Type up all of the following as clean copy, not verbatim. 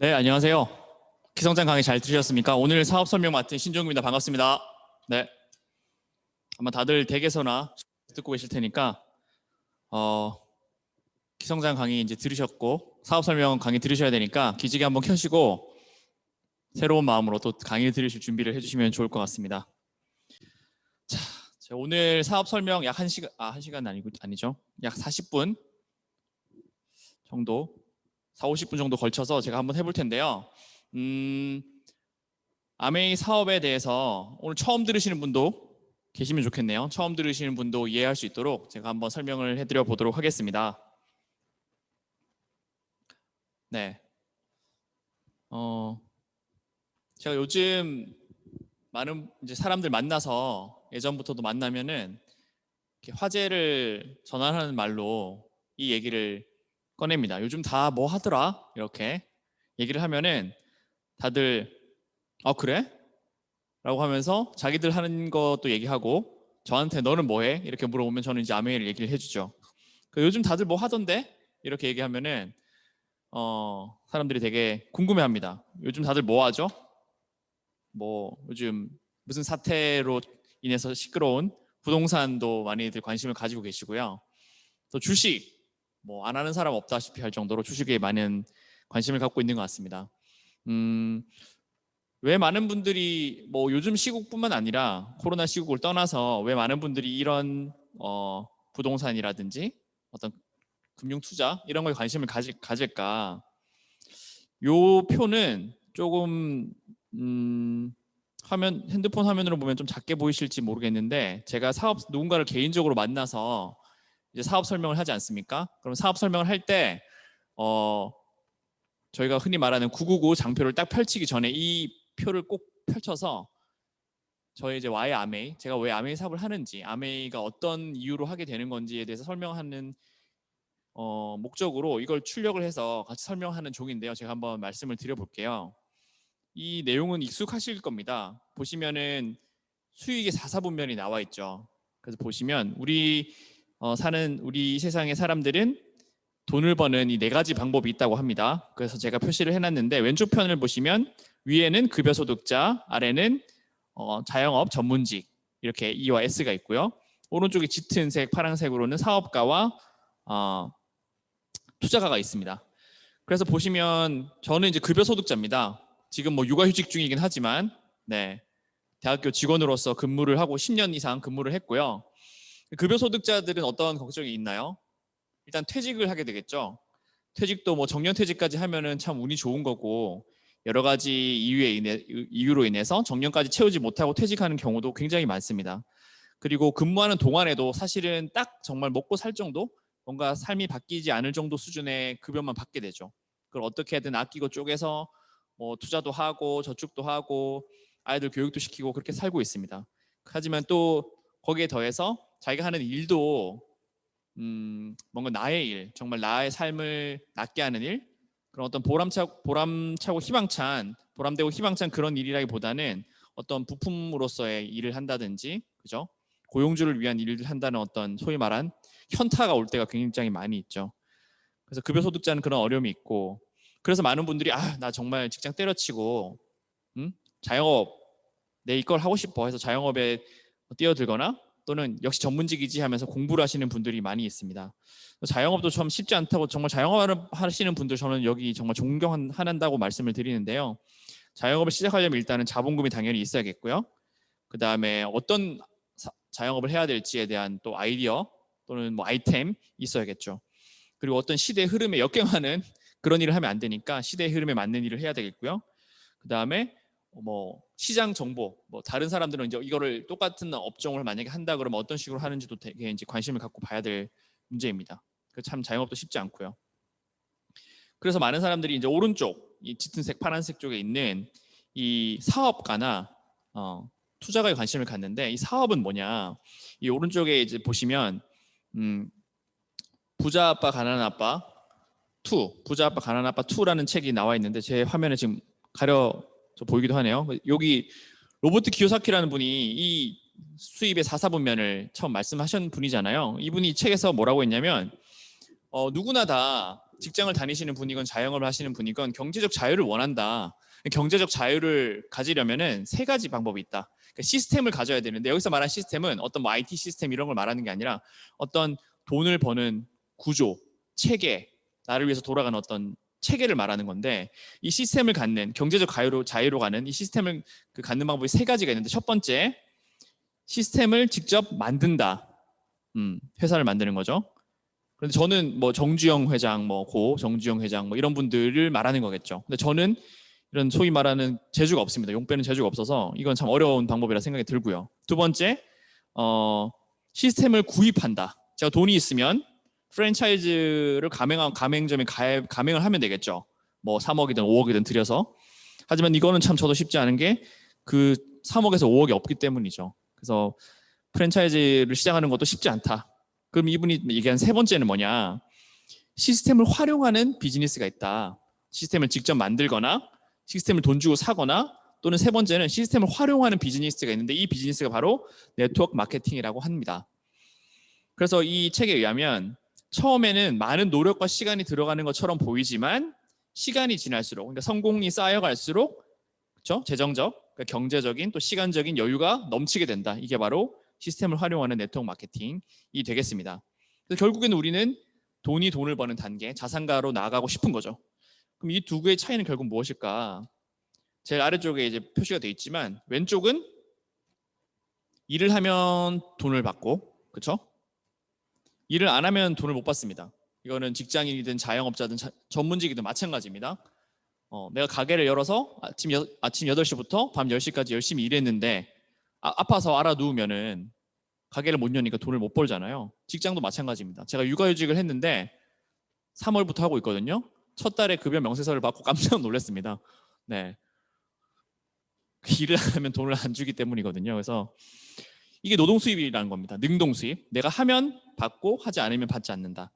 네, 안녕하세요. 기성장 강의 잘 들으셨습니까? 오늘 사업 설명 맡은 신종규입니다. 반갑습니다. 네, 아마 다들 댁에서나 듣고 계실 테니까 기성장 강의 이제 들으셨고 사업 설명 강의 들으셔야 되니까 기지개 한번 켜시고 새로운 마음으로 또 강의를 들으실 준비를 해주시면 좋을 것 같습니다. 자, 제가 오늘 사업 설명 약 1시간, 1시간 아니죠. 약 40분 정도, 40-50분 정도 걸쳐서 제가 한번 해볼 텐데요. 아메이 사업에 대해서 오늘 처음 들으시는 분도 계시면 좋겠네요. 처음 들으시는 분도 이해할 수 있도록 제가 한번 설명을 해드려 보도록 하겠습니다. 네. 제가 요즘 많은 이제 사람들 만나서 예전부터도 만나면은 이렇게 화제를 전환하는 말로 이 얘기를 꺼냅니다. 요즘 다 뭐 하더라? 이렇게 얘기를 하면은 다들 그래? 라고 하면서 자기들 하는 것도 얘기하고 저한테 너는 뭐해? 이렇게 물어보면 저는 이제 아메이를 얘기를 해주죠. 요즘 다들 뭐 하던데? 이렇게 얘기하면은 사람들이 되게 궁금해합니다. 요즘 다들 뭐 하죠? 뭐 요즘 무슨 사태로 인해서 시끄러운 부동산도 많이들 관심을 가지고 계시고요. 또 주식 뭐 안 하는 사람 없다시피 할 정도로 주식에 많은 관심을 갖고 있는 것 같습니다. 왜 많은 분들이 뭐 요즘 시국뿐만 아니라 코로나 시국을 떠나서 왜 많은 분들이 이런 부동산이라든지 어떤 금융 투자 이런 거에 관심을 가질까? 요 표는 조금 핸드폰 화면으로 보면 좀 작게 보이실지 모르겠는데 제가 누군가를 개인적으로 만나서 이제 사업 설명을 하지 않습니까? 그럼 사업 설명을 할 때 저희가 흔히 말하는 999 장표를 딱 펼치기 전에 이 표를 꼭 펼쳐서 저희 이제 Y의 아메이, 제가 왜 아메이 사업을 하는지, 아메이가 어떤 이유로 하게 되는 건지에 대해서 설명하는 목적으로 이걸 출력을 해서 같이 설명하는 종인데요. 제가 한번 말씀을 드려볼게요. 이 내용은 익숙하실 겁니다. 보시면은 수익의 4사분면이 나와 있죠. 그래서 보시면 우리 사는 우리 세상의 사람들은 돈을 버는 이 4가지 방법이 있다고 합니다. 그래서 제가 표시를 해놨는데 왼쪽 편을 보시면 위에는 급여소득자, 아래는 자영업 전문직 이렇게 E와 S가 있고요. 오른쪽에 짙은 색, 파란색으로는 사업가와 투자가가 있습니다. 그래서 보시면 저는 이제 급여소득자입니다. 지금 뭐 육아휴직 중이긴 하지만 네, 대학교 직원으로서 근무를 하고 10년 이상 근무를 했고요. 급여소득자들은 어떤 걱정이 있나요? 일단 퇴직을 하게 되겠죠. 퇴직도 뭐 정년퇴직까지 하면은 참 운이 좋은 거고 여러 가지 이유로 인해서 정년까지 채우지 못하고 퇴직하는 경우도 굉장히 많습니다. 그리고 근무하는 동안에도 사실은 딱 정말 먹고 살 정도, 뭔가 삶이 바뀌지 않을 정도 수준의 급여만 받게 되죠. 그걸 어떻게든 아끼고 쪼개서 뭐 투자도 하고 저축도 하고 아이들 교육도 시키고 그렇게 살고 있습니다. 하지만 또 거기에 더해서 자기가 하는 일도 뭔가 나의 일, 정말 나의 삶을 낫게 하는 일, 그런 어떤 보람차고 희망찬, 보람되고 희망찬 그런 일이라기보다는 어떤 부품으로서의 일을 한다든지, 그죠? 고용주를 위한 일을 한다는 어떤 소위 말한 현타가 올 때가 굉장히 많이 있죠. 그래서 급여소득자는 그런 어려움이 있고, 그래서 많은 분들이 나 정말 직장 때려치고 자영업 내 이걸 하고 싶어 해서 자영업에 뛰어들거나 또는 역시 전문직이지 하면서 공부를 하시는 분들이 많이 있습니다. 자영업도 참 쉽지 않다고, 정말 자영업을 하시는 분들 저는 여기 정말 존경한다고 말씀을 드리는데요. 자영업을 시작하려면 일단은 자본금이 당연히 있어야겠고요. 그 다음에 어떤 자영업을 해야 될지에 대한 또 아이디어 또는 뭐 아이템 있어야겠죠. 그리고 어떤 시대의 흐름에 역행하는 그런 일을 하면 안 되니까 시대의 흐름에 맞는 일을 해야 되겠고요. 그 다음에 뭐 시장 정보, 뭐 다른 사람들은 이제 이거를 똑같은 업종을 만약에 한다 그러면 어떤 식으로 하는지도 되게 이제 관심을 갖고 봐야 될 문제입니다. 참 자영업도 쉽지 않고요. 그래서 많은 사람들이 이제 오른쪽 이 짙은색 파란색 쪽에 있는 이 사업가나 투자가에 관심을 갖는데, 이 사업은 뭐냐? 이 오른쪽에 이제 보시면 부자 아빠 가난한 아빠 2, 부자 아빠 가난한 아빠 2라는 책이 나와 있는데 제 화면에 지금 가려져 보이기도 하네요. 여기 로버트 키요사키라는 분이 이 수입의 4사분면을 처음 말씀하신 분이잖아요. 이분이 책에서 뭐라고 했냐면 누구나 다 직장을 다니시는 분이건 자영업을 하시는 분이건 경제적 자유를 원한다. 경제적 자유를 가지려면은 세 가지 방법이 있다. 그러니까 시스템을 가져야 되는데 여기서 말한 시스템은 어떤 뭐 IT 시스템 이런 걸 말하는 게 아니라 어떤 돈을 버는 구조, 체계, 나를 위해서 돌아가는 어떤 체계를 말하는 건데 이 시스템을 갖는 경제적 자유로 가는 이 시스템을 갖는 방법이 세 가지가 있는데 첫 번째 시스템을 직접 만든다. 회사를 만드는 거죠. 그런데 저는 뭐 정주영 회장, 고 정주영 회장 이런 분들을 말하는 거겠죠. 근데 저는 이런 소위 말하는 재주가 없습니다. 용 빼는 재주가 없어서 이건 참 어려운 방법이라 생각이 들고요. 두 번째, 시스템을 구입한다. 제가 돈이 있으면 프랜차이즈를 가맹점에 가맹을 하면 되겠죠. 뭐 3억이든 5억이든 들여서. 하지만 이거는 참 저도 쉽지 않은 게 그 3억에서 5억이 없기 때문이죠. 그래서 프랜차이즈를 시작하는 것도 쉽지 않다. 그럼 이분이 얘기한 세 번째는 뭐냐? 시스템을 활용하는 비즈니스가 있다. 시스템을 직접 만들거나 시스템을 돈 주고 사거나 또는 세 번째는 시스템을 활용하는 비즈니스가 있는데 이 비즈니스가 바로 네트워크 마케팅이라고 합니다. 그래서 이 책에 의하면 처음에는 많은 노력과 시간이 들어가는 것처럼 보이지만 시간이 지날수록 그러니까 성공이 쌓여갈수록 그렇죠? 재정적, 그러니까 경제적인 또 시간적인 여유가 넘치게 된다. 이게 바로 시스템을 활용하는 네트워크 마케팅이 되겠습니다. 그래서 결국에는 우리는 돈을 버는 단계, 자산가로 나아가고 싶은 거죠. 그럼 이 두 개의 차이는 결국 무엇일까? 제일 아래쪽에 이제 표시가 되어 있지만 왼쪽은 일을 하면 돈을 받고, 그렇죠? 일을 안 하면 돈을 못 받습니다. 이거는 직장인이든 자영업자든 전문직이든 마찬가지입니다. 내가 가게를 열어서 아침 8시부터 밤 10시까지 열심히 일했는데 아파서 알아 누우면은 가게를 못 여니까 돈을 못 벌잖아요. 직장도 마찬가지입니다. 제가 육아휴직을 했는데 3월부터 하고 있거든요. 첫 달에 급여 명세서를 받고 깜짝 놀랐습니다. 네. 일을 안 하면 돈을 안 주기 때문이거든요. 그래서 이게 노동 수입이라는 겁니다. 능동 수입. 내가 하면 받고 하지 않으면 받지 않는다.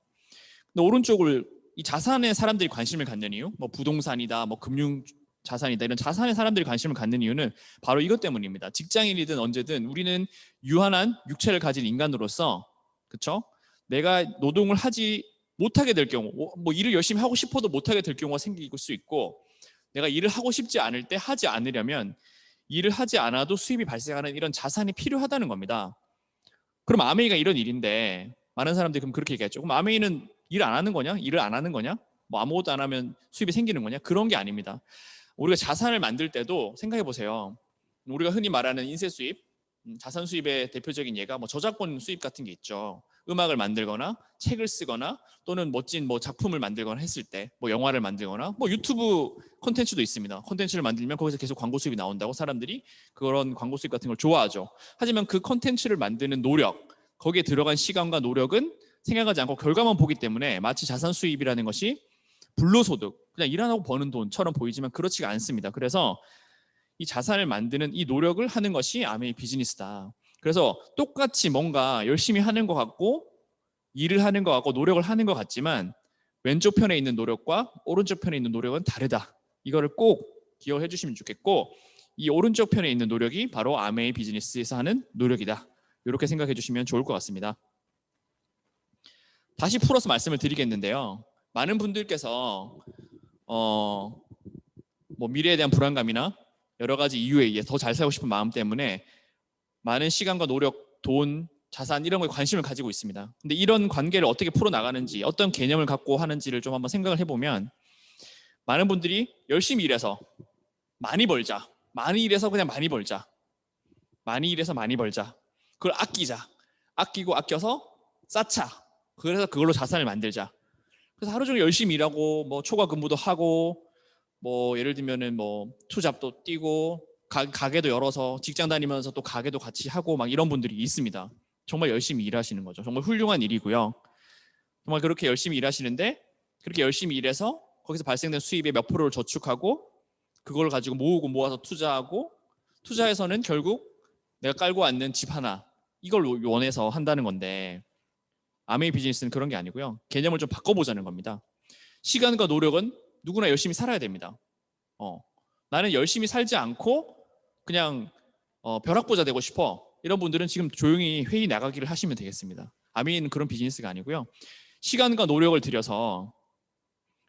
근데 오른쪽을 이 자산에 사람들이 관심을 갖는 이유, 뭐 부동산이다, 뭐 금융 자산이다 이런 자산에 사람들이 관심을 갖는 이유는 바로 이것 때문입니다. 직장인이든 언제든 우리는 유한한 육체를 가진 인간으로서, 그렇죠? 내가 노동을 하지 못하게 될 경우, 뭐 일을 열심히 하고 싶어도 못하게 될 경우가 생길 수 있고, 내가 일을 하고 싶지 않을 때 하지 않으려면 일을 하지 않아도 수입이 발생하는 이런 자산이 필요하다는 겁니다. 그럼 아메이가 이런 일인데 많은 사람들이 그럼 그렇게 얘기하죠. 그럼 아메이는 일 안 하는 거냐? 일을 안 하는 거냐? 뭐 아무것도 안 하면 수입이 생기는 거냐? 그런 게 아닙니다. 우리가 자산을 만들 때도 생각해 보세요. 우리가 흔히 말하는 인세 수입, 자산 수입의 대표적인 예가 뭐 저작권 수입 같은 게 있죠. 음악을 만들거나 책을 쓰거나 또는 멋진 뭐 작품을 만들거나 했을 때, 뭐 영화를 만들거나 뭐 유튜브 콘텐츠도 있습니다. 콘텐츠를 만들면 거기서 계속 광고 수입이 나온다고 사람들이 그런 광고 수입 같은 걸 좋아하죠. 하지만 그 콘텐츠를 만드는 노력, 거기에 들어간 시간과 노력은 생각하지 않고 결과만 보기 때문에 마치 자산 수입이라는 것이 불로소득, 그냥 일 안 하고 버는 돈처럼 보이지만 그렇지가 않습니다. 그래서 이 자산을 만드는 이 노력을 하는 것이 아메이 비즈니스다. 그래서 똑같이 뭔가 열심히 하는 것 같고 일을 하는 것 같고 노력을 하는 것 같지만 왼쪽 편에 있는 노력과 오른쪽 편에 있는 노력은 다르다. 이거를 꼭 기억해 주시면 좋겠고 이 오른쪽 편에 있는 노력이 바로 아메이 비즈니스에서 하는 노력이다. 이렇게 생각해 주시면 좋을 것 같습니다. 다시 풀어서 말씀을 드리겠는데요. 많은 분들께서 뭐 미래에 대한 불안감이나 여러 가지 이유에 의해 더 잘 살고 싶은 마음 때문에 많은 시간과 노력, 돈, 자산 이런 거에 관심을 가지고 있습니다. 근데 이런 관계를 어떻게 풀어나가는지 어떤 개념을 갖고 하는지를 좀 한번 생각을 해보면 많은 분들이 열심히 일해서 많이 벌자. 많이 일해서 그냥 많이 벌자. 많이 일해서 많이 벌자. 그걸 아끼자. 아끼고 아껴서 쌓자. 그래서 그걸로 자산을 만들자. 그래서 하루 종일 열심히 일하고 뭐 초과 근무도 하고 뭐 예를 들면은 뭐 투잡도 뛰고 가게도 열어서 직장 다니면서 또 가게도 같이 하고 막 이런 분들이 있습니다. 정말 열심히 일하시는 거죠. 정말 훌륭한 일이고요. 정말 그렇게 열심히 일하시는데 그렇게 열심히 일해서 거기서 발생된 수입의 몇 프로를 저축하고 그걸 가지고 모으고 모아서 투자하고 투자해서는 결국 내가 깔고 앉는 집 하나 이걸 원해서 한다는 건데 아메이 비즈니스는 그런 게 아니고요. 개념을 좀 바꿔보자는 겁니다. 시간과 노력은 누구나 열심히 살아야 됩니다. 나는 열심히 살지 않고 그냥 벼락부자 되고 싶어. 이런 분들은 지금 조용히 회의 나가기를 하시면 되겠습니다. 아메이는 그런 비즈니스가 아니고요. 시간과 노력을 들여서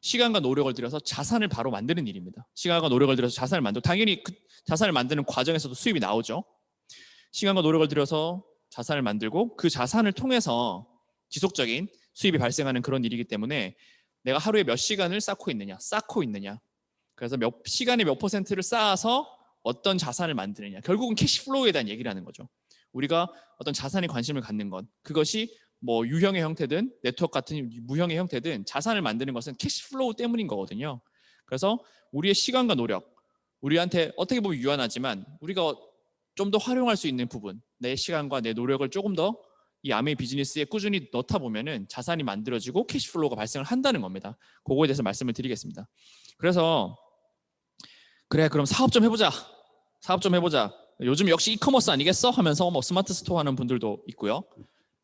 시간과 노력을 들여서 자산을 바로 만드는 일입니다. 시간과 노력을 들여서 자산을 만들고 당연히 그 자산을 만드는 과정에서도 수입이 나오죠. 시간과 노력을 들여서 자산을 만들고 그 자산을 통해서 지속적인 수입이 발생하는 그런 일이기 때문에 내가 하루에 몇 시간을 쌓고 있느냐. 그래서 몇 시간에 몇 퍼센트를 쌓아서 어떤 자산을 만드느냐. 결국은 캐시플로우에 대한 얘기를 하는 거죠. 우리가 어떤 자산에 관심을 갖는 것. 그것이 뭐 유형의 형태든 네트워크 같은 무형의 형태든 자산을 만드는 것은 캐시플로우 때문인 거거든요. 그래서 우리의 시간과 노력, 우리한테 어떻게 보면 유한하지만 우리가 좀 더 활용할 수 있는 부분, 내 시간과 내 노력을 조금 더 이 아메이 비즈니스에 꾸준히 넣다 보면은 자산이 만들어지고 캐시플로우가 발생을 한다는 겁니다. 그거에 대해서 말씀을 드리겠습니다. 그래서 그래 그럼 사업 좀 해보자. 요즘 역시 이커머스 아니겠어? 하면서 뭐 스마트 스토어 하는 분들도 있고요.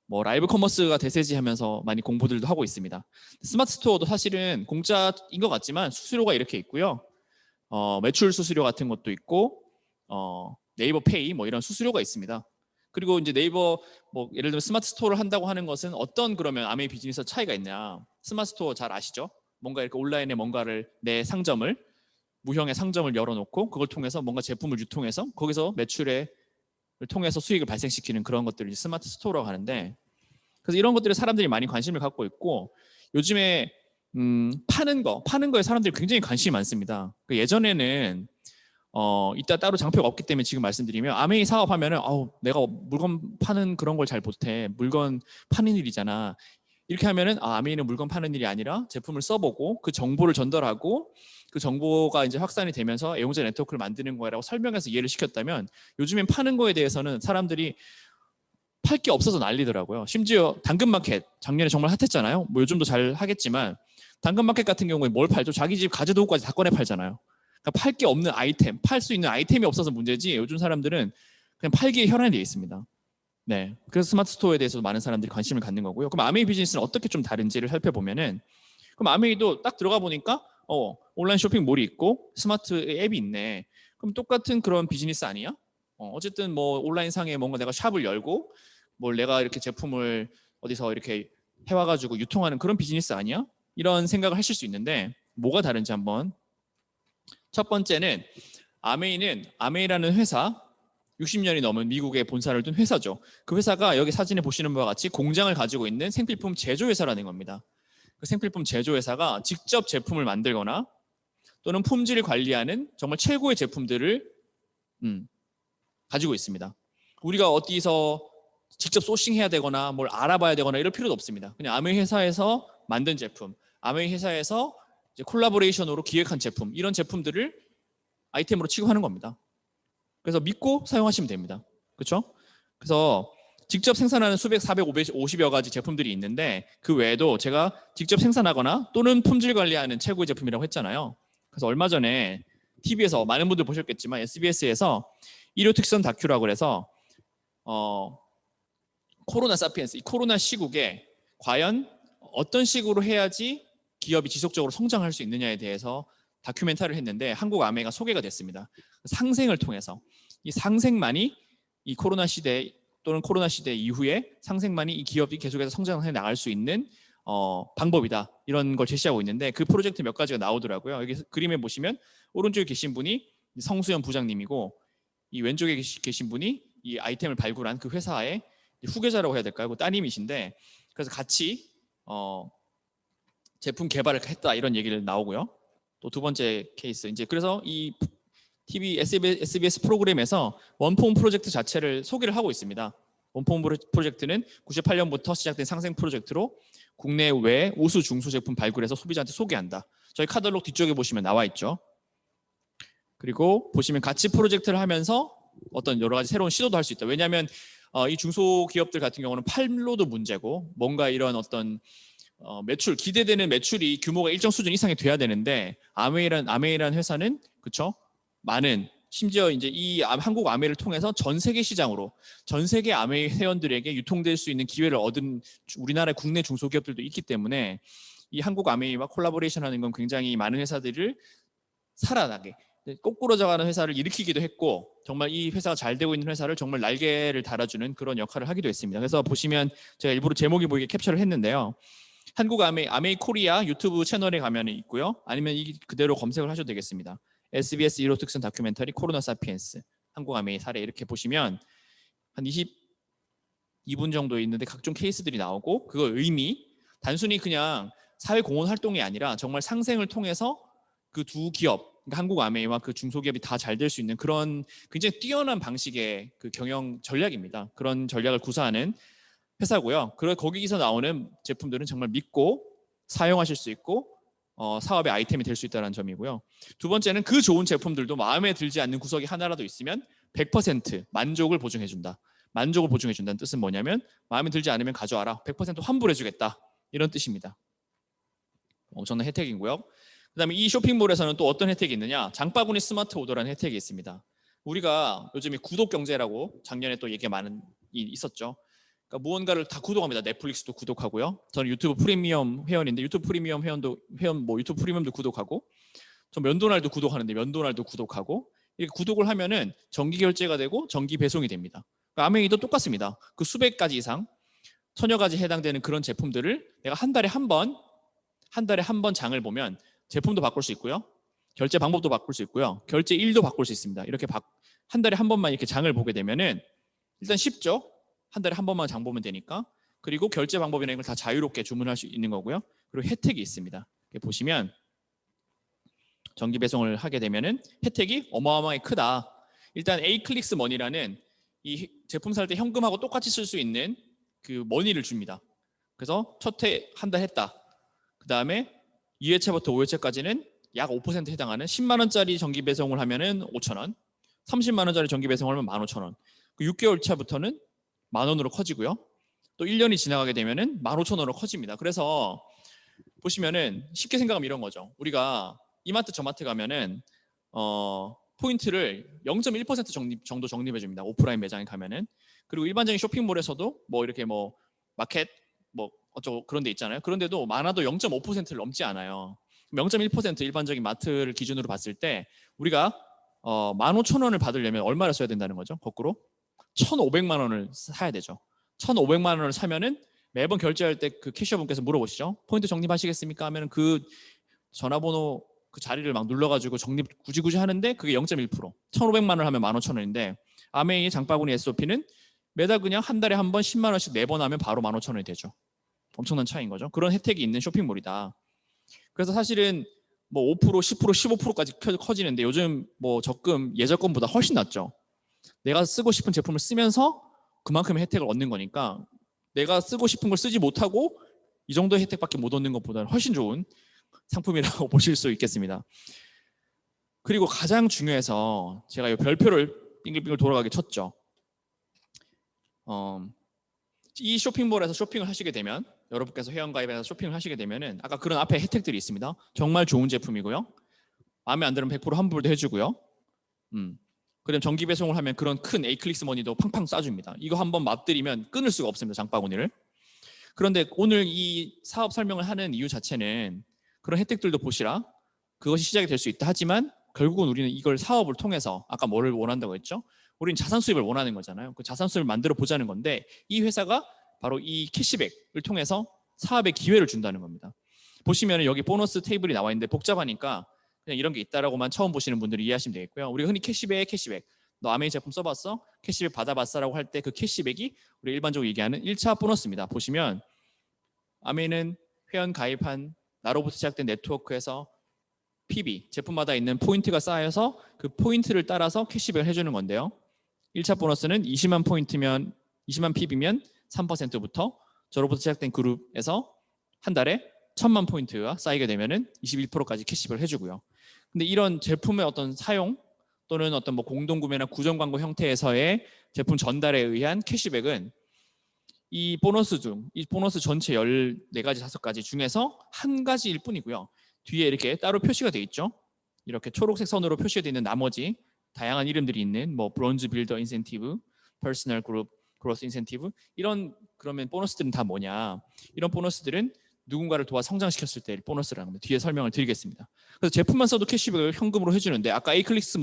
뭐 라이브 커머스가 대세지 하면서 많이 공부들도 하고 있습니다. 스마트 스토어도 사실은 공짜인 것 같지만 수수료가 이렇게 있고요. 매출 수수료 같은 것도 있고 네이버 페이 뭐 이런 수수료가 있습니다. 그리고 이제 네이버 뭐 예를 들면 스마트 스토어를 한다고 하는 것은 어떤 그러면 아메이 비즈니스 차이가 있냐? 스마트 스토어 잘 아시죠? 뭔가 이렇게 온라인에 뭔가를 내 상점을 무형의 상점을 열어놓고 그걸 통해서 뭔가 제품을 유통해서 거기서 매출을 통해서 수익을 발생시키는 그런 것들을 스마트 스토어라고 하는데 그래서 이런 것들에 사람들이 많이 관심을 갖고 있고 요즘에 파는 거에 사람들이 굉장히 관심이 많습니다. 예전에는 이따 따로 장표가 없기 때문에 지금 말씀드리면 아메이 사업하면은 내가 물건 파는 그런 걸 잘 못해. 물건 파는 일이잖아. 이렇게 하면은 아메이는 물건 파는 일이 아니라 제품을 써보고 그 정보를 전달하고 그 정보가 이제 확산이 되면서 애용자 네트워크를 만드는 거라고 설명해서 이해를 시켰다면 요즘엔 파는 거에 대해서는 사람들이 팔 게 없어서 난리더라고요. 심지어 당근마켓 작년에 정말 핫했잖아요. 뭐 요즘도 잘 하겠지만 당근마켓 같은 경우에 뭘 팔죠? 자기 집 가재도구까지 다 꺼내 팔잖아요. 그러니까 팔 게 없는 아이템, 팔 수 있는 아이템이 없어서 문제지 요즘 사람들은 그냥 팔기에 혈안이 되어 있습니다. 네, 그래서 스마트 스토어에 대해서 많은 사람들이 관심을 갖는 거고요. 그럼 아메이 비즈니스는 어떻게 좀 다른지를 살펴보면은 그럼 아메이도 딱 들어가 보니까 온라인 쇼핑몰이 있고 스마트 앱이 있네. 그럼 똑같은 그런 비즈니스 아니야? 어쨌든 뭐 온라인 상에 뭔가 내가 샵을 열고 뭘 내가 이렇게 제품을 어디서 이렇게 해와가지고 유통하는 그런 비즈니스 아니야? 이런 생각을 하실 수 있는데 뭐가 다른지 한번. 첫 번째는 아메이라는 회사 60년이 넘은 미국에 본사를 둔 회사죠. 그 회사가 여기 사진에 보시는 바와 같이 공장을 가지고 있는 생필품 제조회사라는 겁니다. 그 생필품 제조회사가 직접 제품을 만들거나 또는 품질을 관리하는 정말 최고의 제품들을 가지고 있습니다. 우리가 어디서 직접 소싱해야 되거나 뭘 알아봐야 되거나 이럴 필요도 없습니다. 그냥 아메이 회사에서 만든 제품, 아메이 회사에서 이제 콜라보레이션으로 기획한 제품, 이런 제품들을 아이템으로 취급하는 겁니다. 그래서 믿고 사용하시면 됩니다. 그렇죠? 그래서 직접 생산하는 수백, 400, 550여 가지 제품들이 있는데 그 외에도 제가 직접 생산하거나 또는 품질 관리하는 최고의 제품이라고 했잖아요. 그래서 얼마 전에 TV에서 많은 분들 보셨겠지만 SBS에서 일요 특선 다큐라고 해서 코로나 사피엔스, 이 코로나 시국에 과연 어떤 식으로 해야지 기업이 지속적으로 성장할 수 있느냐에 대해서 다큐멘터리를 했는데 한국 아메이가 소개가 됐습니다. 상생을 통해서 이 상생만이 이 코로나 시대 또는 코로나 시대 이후에 상생만이 이 기업이 계속해서 성장해 나갈 수 있는 방법이다. 이런 걸 제시하고 있는데 그 프로젝트 몇 가지가 나오더라고요. 여기 그림에 보시면 오른쪽에 계신 분이 성수연 부장님이고 이 왼쪽에 계신 분이 이 아이템을 발굴한 그 회사의 후계자라고 해야 될까요? 그 따님이신데 그래서 같이 제품 개발을 했다 이런 얘기를 나오고요. 또 두 번째 케이스 이제 그래서 이 TV SBS 프로그램에서 원폼 프로젝트 자체를 소개를 하고 있습니다. 원폼 프로젝트는 98년부터 시작된 상생 프로젝트로 국내외 우수 중소 제품 발굴해서 소비자한테 소개한다. 저희 카탈로그 뒤쪽에 보시면 나와 있죠. 그리고 보시면 같이 프로젝트를 하면서 어떤 여러 가지 새로운 시도도 할 수 있다. 왜냐하면 이 중소기업들 같은 경우는 팔로도 문제고 뭔가 이런 어떤 매출 기대되는 매출이 규모가 일정 수준 이상이 돼야 되는데 아메이라는 회사는 그렇죠? 많은 심지어 이제 이 한국 아메이를 통해서 전 세계 시장으로 전 세계 아메이 회원들에게 유통될 수 있는 기회를 얻은 우리나라의 국내 중소기업들도 있기 때문에 이 한국 아메이와 콜라보레이션하는 건 굉장히 많은 회사들을 살아나게 거꾸로져가는 회사를 일으키기도 했고 정말 이 회사가 잘 되고 있는 회사를 정말 날개를 달아주는 그런 역할을 하기도 했습니다. 그래서 보시면 제가 일부러 제목이 보이게 캡처를 했는데요. 한국 아메이 코리아 유튜브 채널에 가면 있고요. 아니면 이 그대로 검색을 하셔도 되겠습니다. SBS 1호 특선 다큐멘터리 코로나 사피엔스 한국 아메이 사례 이렇게 보시면 한 22분 정도 있는데 각종 케이스들이 나오고 그거 의미 단순히 그냥 사회 공헌 활동이 아니라 정말 상생을 통해서 그 두 기업 그러니까 한국 아메이와 그 중소기업이 다 잘 될 수 있는 그런 굉장히 뛰어난 방식의 그 경영 전략입니다. 그런 전략을 구사하는 회사고요. 거기서 나오는 제품들은 정말 믿고 사용하실 수 있고 사업의 아이템이 될 수 있다는 점이고요. 두 번째는 그 좋은 제품들도 마음에 들지 않는 구석이 하나라도 있으면 100% 만족을 보증해준다. 만족을 보증해준다는 뜻은 뭐냐면 마음에 들지 않으면 가져와라. 100% 환불해주겠다. 이런 뜻입니다. 엄청난 혜택이고요. 그 다음에 이 쇼핑몰에서는 또 어떤 혜택이 있느냐. 장바구니 스마트 오더라는 혜택이 있습니다. 우리가 요즘에 구독 경제라고 작년에 또 얘기가 많이 있었죠. 그러니까 무언가를 다 구독합니다. 넷플릭스도 구독하고요. 저는 유튜브 프리미엄 회원인데 유튜브 프리미엄 유튜브 프리미엄도 구독하고 저 면도날도 구독하는데 면도날도 구독하고 이렇게 구독을 하면은 정기 결제가 되고 정기 배송이 됩니다. 그러니까 아메이도 똑같습니다. 그 수백 가지 이상 천여 가지 해당되는 그런 제품들을 내가 한 달에 한 번 장을 보면 제품도 바꿀 수 있고요. 결제 방법도 바꿀 수 있고요. 결제 일도 바꿀 수 있습니다. 이렇게 한 달에 한 번만 이렇게 장을 보게 되면은 일단 쉽죠. 한 달에 한 번만 장 보면 되니까. 그리고 결제 방법이나 이걸 다 자유롭게 주문할 수 있는 거고요. 그리고 혜택이 있습니다. 이렇게 보시면 정기 배송을 하게 되면은 혜택이 어마어마하게 크다. 일단 A클릭스 머니라는 이 제품 살 때 현금하고 똑같이 쓸 수 있는 그 머니를 줍니다. 그래서 첫 회 한 달 했다. 그 다음에 2회차부터 5회차까지는 약 5% 해당하는 10만 원짜리 정기 배송을 하면은 5,000원, 30만 원짜리 정기 배송을 하면 15,000원. 그 6개월 차부터는 만 원으로 커지고요. 또 1년이 지나가게 되면은 15,000원으로 커집니다. 그래서 보시면은 쉽게 생각하면 이런 거죠. 우리가 이마트 저마트 가면은 포인트를 0.1% 정도 적립해 줍니다. 오프라인 매장에 가면은. 그리고 일반적인 쇼핑몰에서도 뭐 이렇게 뭐 마켓 뭐 어쩌고 그런 데 있잖아요. 그런데도 많아도 0.5%를 넘지 않아요. 0.1% 일반적인 마트를 기준으로 봤을 때 우리가 15,000원을 받으려면 얼마를 써야 된다는 거죠? 거꾸로 1,500만 원을 사야 되죠. 1,500만 원을 사면은 매번 결제할 때 그 캐셔분께서 물어보시죠. 포인트 적립하시겠습니까? 하면 그 전화번호 그 자리를 막 눌러가지고 적립 굳이 하는데 그게 0.1%. 1,500만 원을 하면 15,000원인데 아메이의 장바구니 SOP는 매달 그냥 한 달에 한 번 10만 원씩 4번 하면 바로 15,000원이 되죠. 엄청난 차이인 거죠. 그런 혜택이 있는 쇼핑몰이다. 그래서 사실은 뭐 5%, 10%, 15%까지 커지는데 요즘 뭐 적금 예적금보다 훨씬 낫죠. 내가 쓰고 싶은 제품을 쓰면서 그만큼의 혜택을 얻는 거니까 내가 쓰고 싶은 걸 쓰지 못하고 이 정도의 혜택밖에 못 얻는 것보다는 훨씬 좋은 상품이라고 보실 수 있겠습니다. 그리고 가장 중요해서 제가 이 별표를 빙글빙글 돌아가게 쳤죠. 이 쇼핑몰에서 쇼핑을 하시게 되면 여러분께서 회원가입해서 쇼핑을 하시게 되면은 아까 그런 앞에 혜택들이 있습니다. 정말 좋은 제품이고요. 마음에 안 들으면 100% 환불도 해주고요. 그다음 정기 배송을 하면 그런 큰 A클릭스 머니도 팡팡 쏴줍니다. 이거 한번 맛들이면 끊을 수가 없습니다. 장바구니를. 그런데 오늘 이 사업 설명을 하는 이유 자체는 그런 혜택들도 보시라. 그것이 시작이 될 수 있다 하지만 결국은 우리는 이걸 사업을 통해서 아까 뭐를 원한다고 했죠? 우리는 자산 수입을 원하는 거잖아요. 그 자산 수입을 만들어 보자는 건데 이 회사가 바로 이 캐시백을 통해서 사업의 기회를 준다는 겁니다. 보시면 여기 보너스 테이블이 나와 있는데 복잡하니까 그냥 이런 게 있다라고만 처음 보시는 분들이 이해하시면 되겠고요. 우리가 흔히 캐시백 너 아메이 제품 써봤어? 캐시백 받아봤어라고 할 때 그 캐시백이 우리 일반적으로 얘기하는 1차 보너스입니다. 보시면 아메이는 회원 가입한 나로부터 시작된 네트워크에서 PB, 제품마다 있는 포인트가 쌓여서 그 포인트를 따라서 캐시백을 해주는 건데요. 1차 보너스는 20만 포인트면 20만 PB면 3%부터 저로부터 시작된 그룹에서 한 달에 1,000만 포인트가 쌓이게 되면은 21%까지 캐시백을 해주고요. 근데 이런 제품의 어떤 사용 또는 어떤 뭐 공동구매나 구정 광고 형태에서의 제품 전달에 의한 캐시백은 이 보너스 전체 14가지, 5가지 중에서 한 가지일 뿐이고요. 뒤에 이렇게 따로 표시가 되어 있죠. 이렇게 초록색 선으로 표시가 되어 있는 나머지 다양한 이름들이 있는 뭐 브론즈 빌더 인센티브, 퍼스널 그룹 그로스 인센티브 이런 그러면 보너스들은 다 뭐냐? 이런 보너스들은 누군가를 도와 성장시켰을 때 보너스라는 겁니다. 뒤에 설명을 드리겠습니다. 그래서 제품만 써도 캐시백을 현금으로 해주는데 아까 A클릭스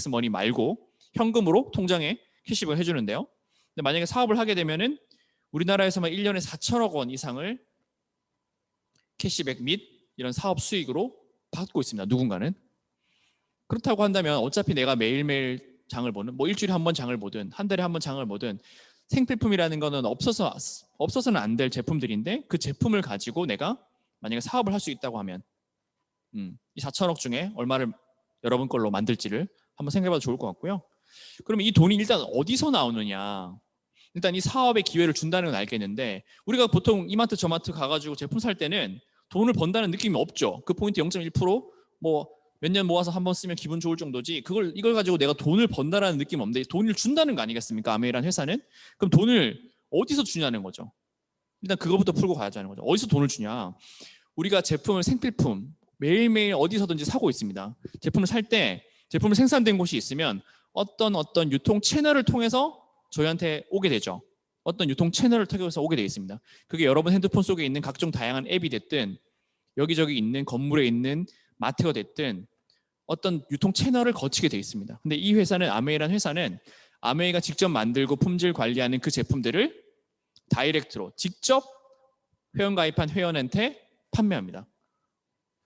머니 말고 현금으로 통장에 캐시백을 해주는데요. 근데 만약에 사업을 하게 되면은 우리나라에서만 1년에 4천억 원 이상을 캐시백 및 이런 사업 수익으로 받고 있습니다. 누군가는. 그렇다고 한다면 어차피 내가 매일매일 장을 보는, 뭐 일주일에 한 번 장을 보든 한 달에 한 번 장을 보든 생필품이라는 거는 없어서는 안 될 제품들인데, 그 제품을 가지고 내가 만약에 사업을 할 수 있다고 하면 이 4천억 중에 얼마를 여러분 걸로 만들지를 한번 생각해봐도 좋을 것 같고요. 그러면 이 돈이 일단 어디서 나오느냐? 일단 이 사업의 기회를 준다는 건 알겠는데, 우리가 보통 이마트 저마트 가가지고 제품 살 때는 돈을 번다는 느낌이 없죠. 그 포인트 0.1%뭐 몇 년 모아서 한번 쓰면 기분 좋을 정도지, 이걸 가지고 내가 돈을 번다라는 느낌 없는데 돈을 준다는 거 아니겠습니까? 아메이라는 회사는. 그럼 돈을 어디서 주냐는 거죠. 일단 그거부터 풀고 가자는 거죠. 어디서 돈을 주냐? 우리가 제품을 생필품 매일매일 어디서든지 사고 있습니다. 제품을 살 때 제품을 생산된 곳이 있으면 어떤 유통 채널을 통해서 저희한테 오게 되죠. 어떤 유통 채널을 통해서 오게 되어 있습니다. 그게 여러분 핸드폰 속에 있는 각종 다양한 앱이 됐든, 여기저기 있는 건물에 있는 마트가 됐든 어떤 유통 채널을 거치게 되어 있습니다. 근데 이 회사는, 아메이라는 회사는 아메이가 직접 만들고 품질 관리하는 그 제품들을 다이렉트로 직접 회원 가입한 회원한테 판매합니다.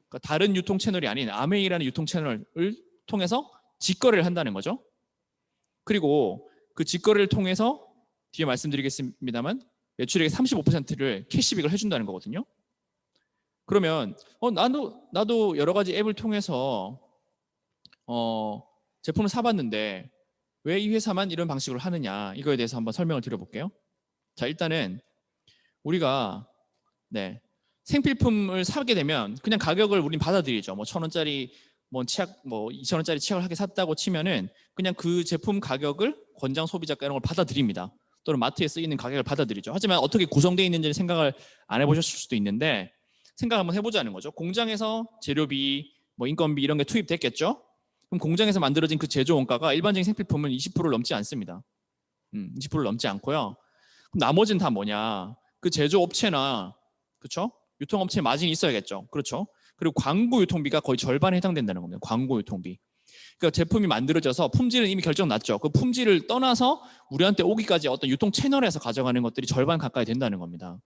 그러니까 다른 유통 채널이 아닌 아메이라는 유통 채널을 통해서 직거래를 한다는 거죠. 그리고 그 직거래를 통해서 뒤에 말씀드리겠습니다만 매출액의 35%를 캐시백을 해준다는 거거든요. 그러면 나도 여러 가지 앱을 통해서 제품을 사봤는데 왜 이 회사만 이런 방식으로 하느냐, 이거에 대해서 한번 설명을 드려볼게요. 자, 일단은 우리가 생필품을 사게 되면 그냥 가격을 우린 받아들이죠. 뭐 1,000원짜리 치약, 2,000원짜리 치약을 하게 샀다고 치면은 그냥 그 제품 가격을 권장 소비자가 이런 걸 받아들입니다. 또는 마트에 쓰이는 가격을 받아들이죠. 하지만 어떻게 구성되어 있는지는 생각을 안 해보셨을 수도 있는데, 생각 한번 해보자는 거죠. 공장에서 재료비, 인건비 이런 게 투입됐겠죠. 그럼 공장에서 만들어진 그 제조 원가가 일반적인 생필품은 20%를 넘지 않습니다. 20%를 넘지 않고요. 그럼 나머지는 다 뭐냐? 그 제조업체나, 그렇죠? 유통업체 마진이 있어야겠죠. 그렇죠? 그리고 광고 유통비가 거의 절반에 해당된다는 겁니다. 광고 유통비. 그러니까 제품이 만들어져서 품질은 이미 결정났죠. 그 품질을 떠나서 우리한테 오기까지 어떤 유통 채널에서 가져가는 것들이 절반 가까이 된다는 겁니다.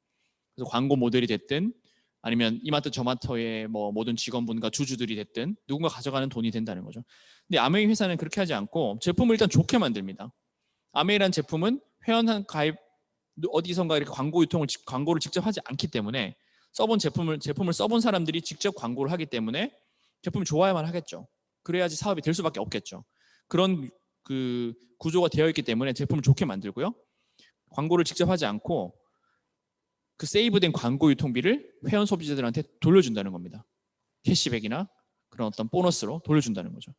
그래서 광고 모델이 됐든 아니면 이마트 저마트의 모든 직원분과 주주들이 됐든 누군가 가져가는 돈이 된다는 거죠. 근데 아메이 회사는 그렇게 하지 않고 제품을 일단 좋게 만듭니다. 아메이라는 제품은 회원 가입 어디선가 이렇게 광고를 직접 하지 않기 때문에 써본 제품을 써본 사람들이 직접 광고를 하기 때문에 제품이 좋아야만 하겠죠. 그래야지 사업이 될 수밖에 없겠죠. 그런 그 구조가 되어 있기 때문에 제품을 좋게 만들고요. 광고를 직접 하지 않고 그 세이브된 광고 유통비를 회원 소비자들한테 돌려준다는 겁니다. 캐시백이나 그런 어떤 보너스로 돌려준다는 거죠.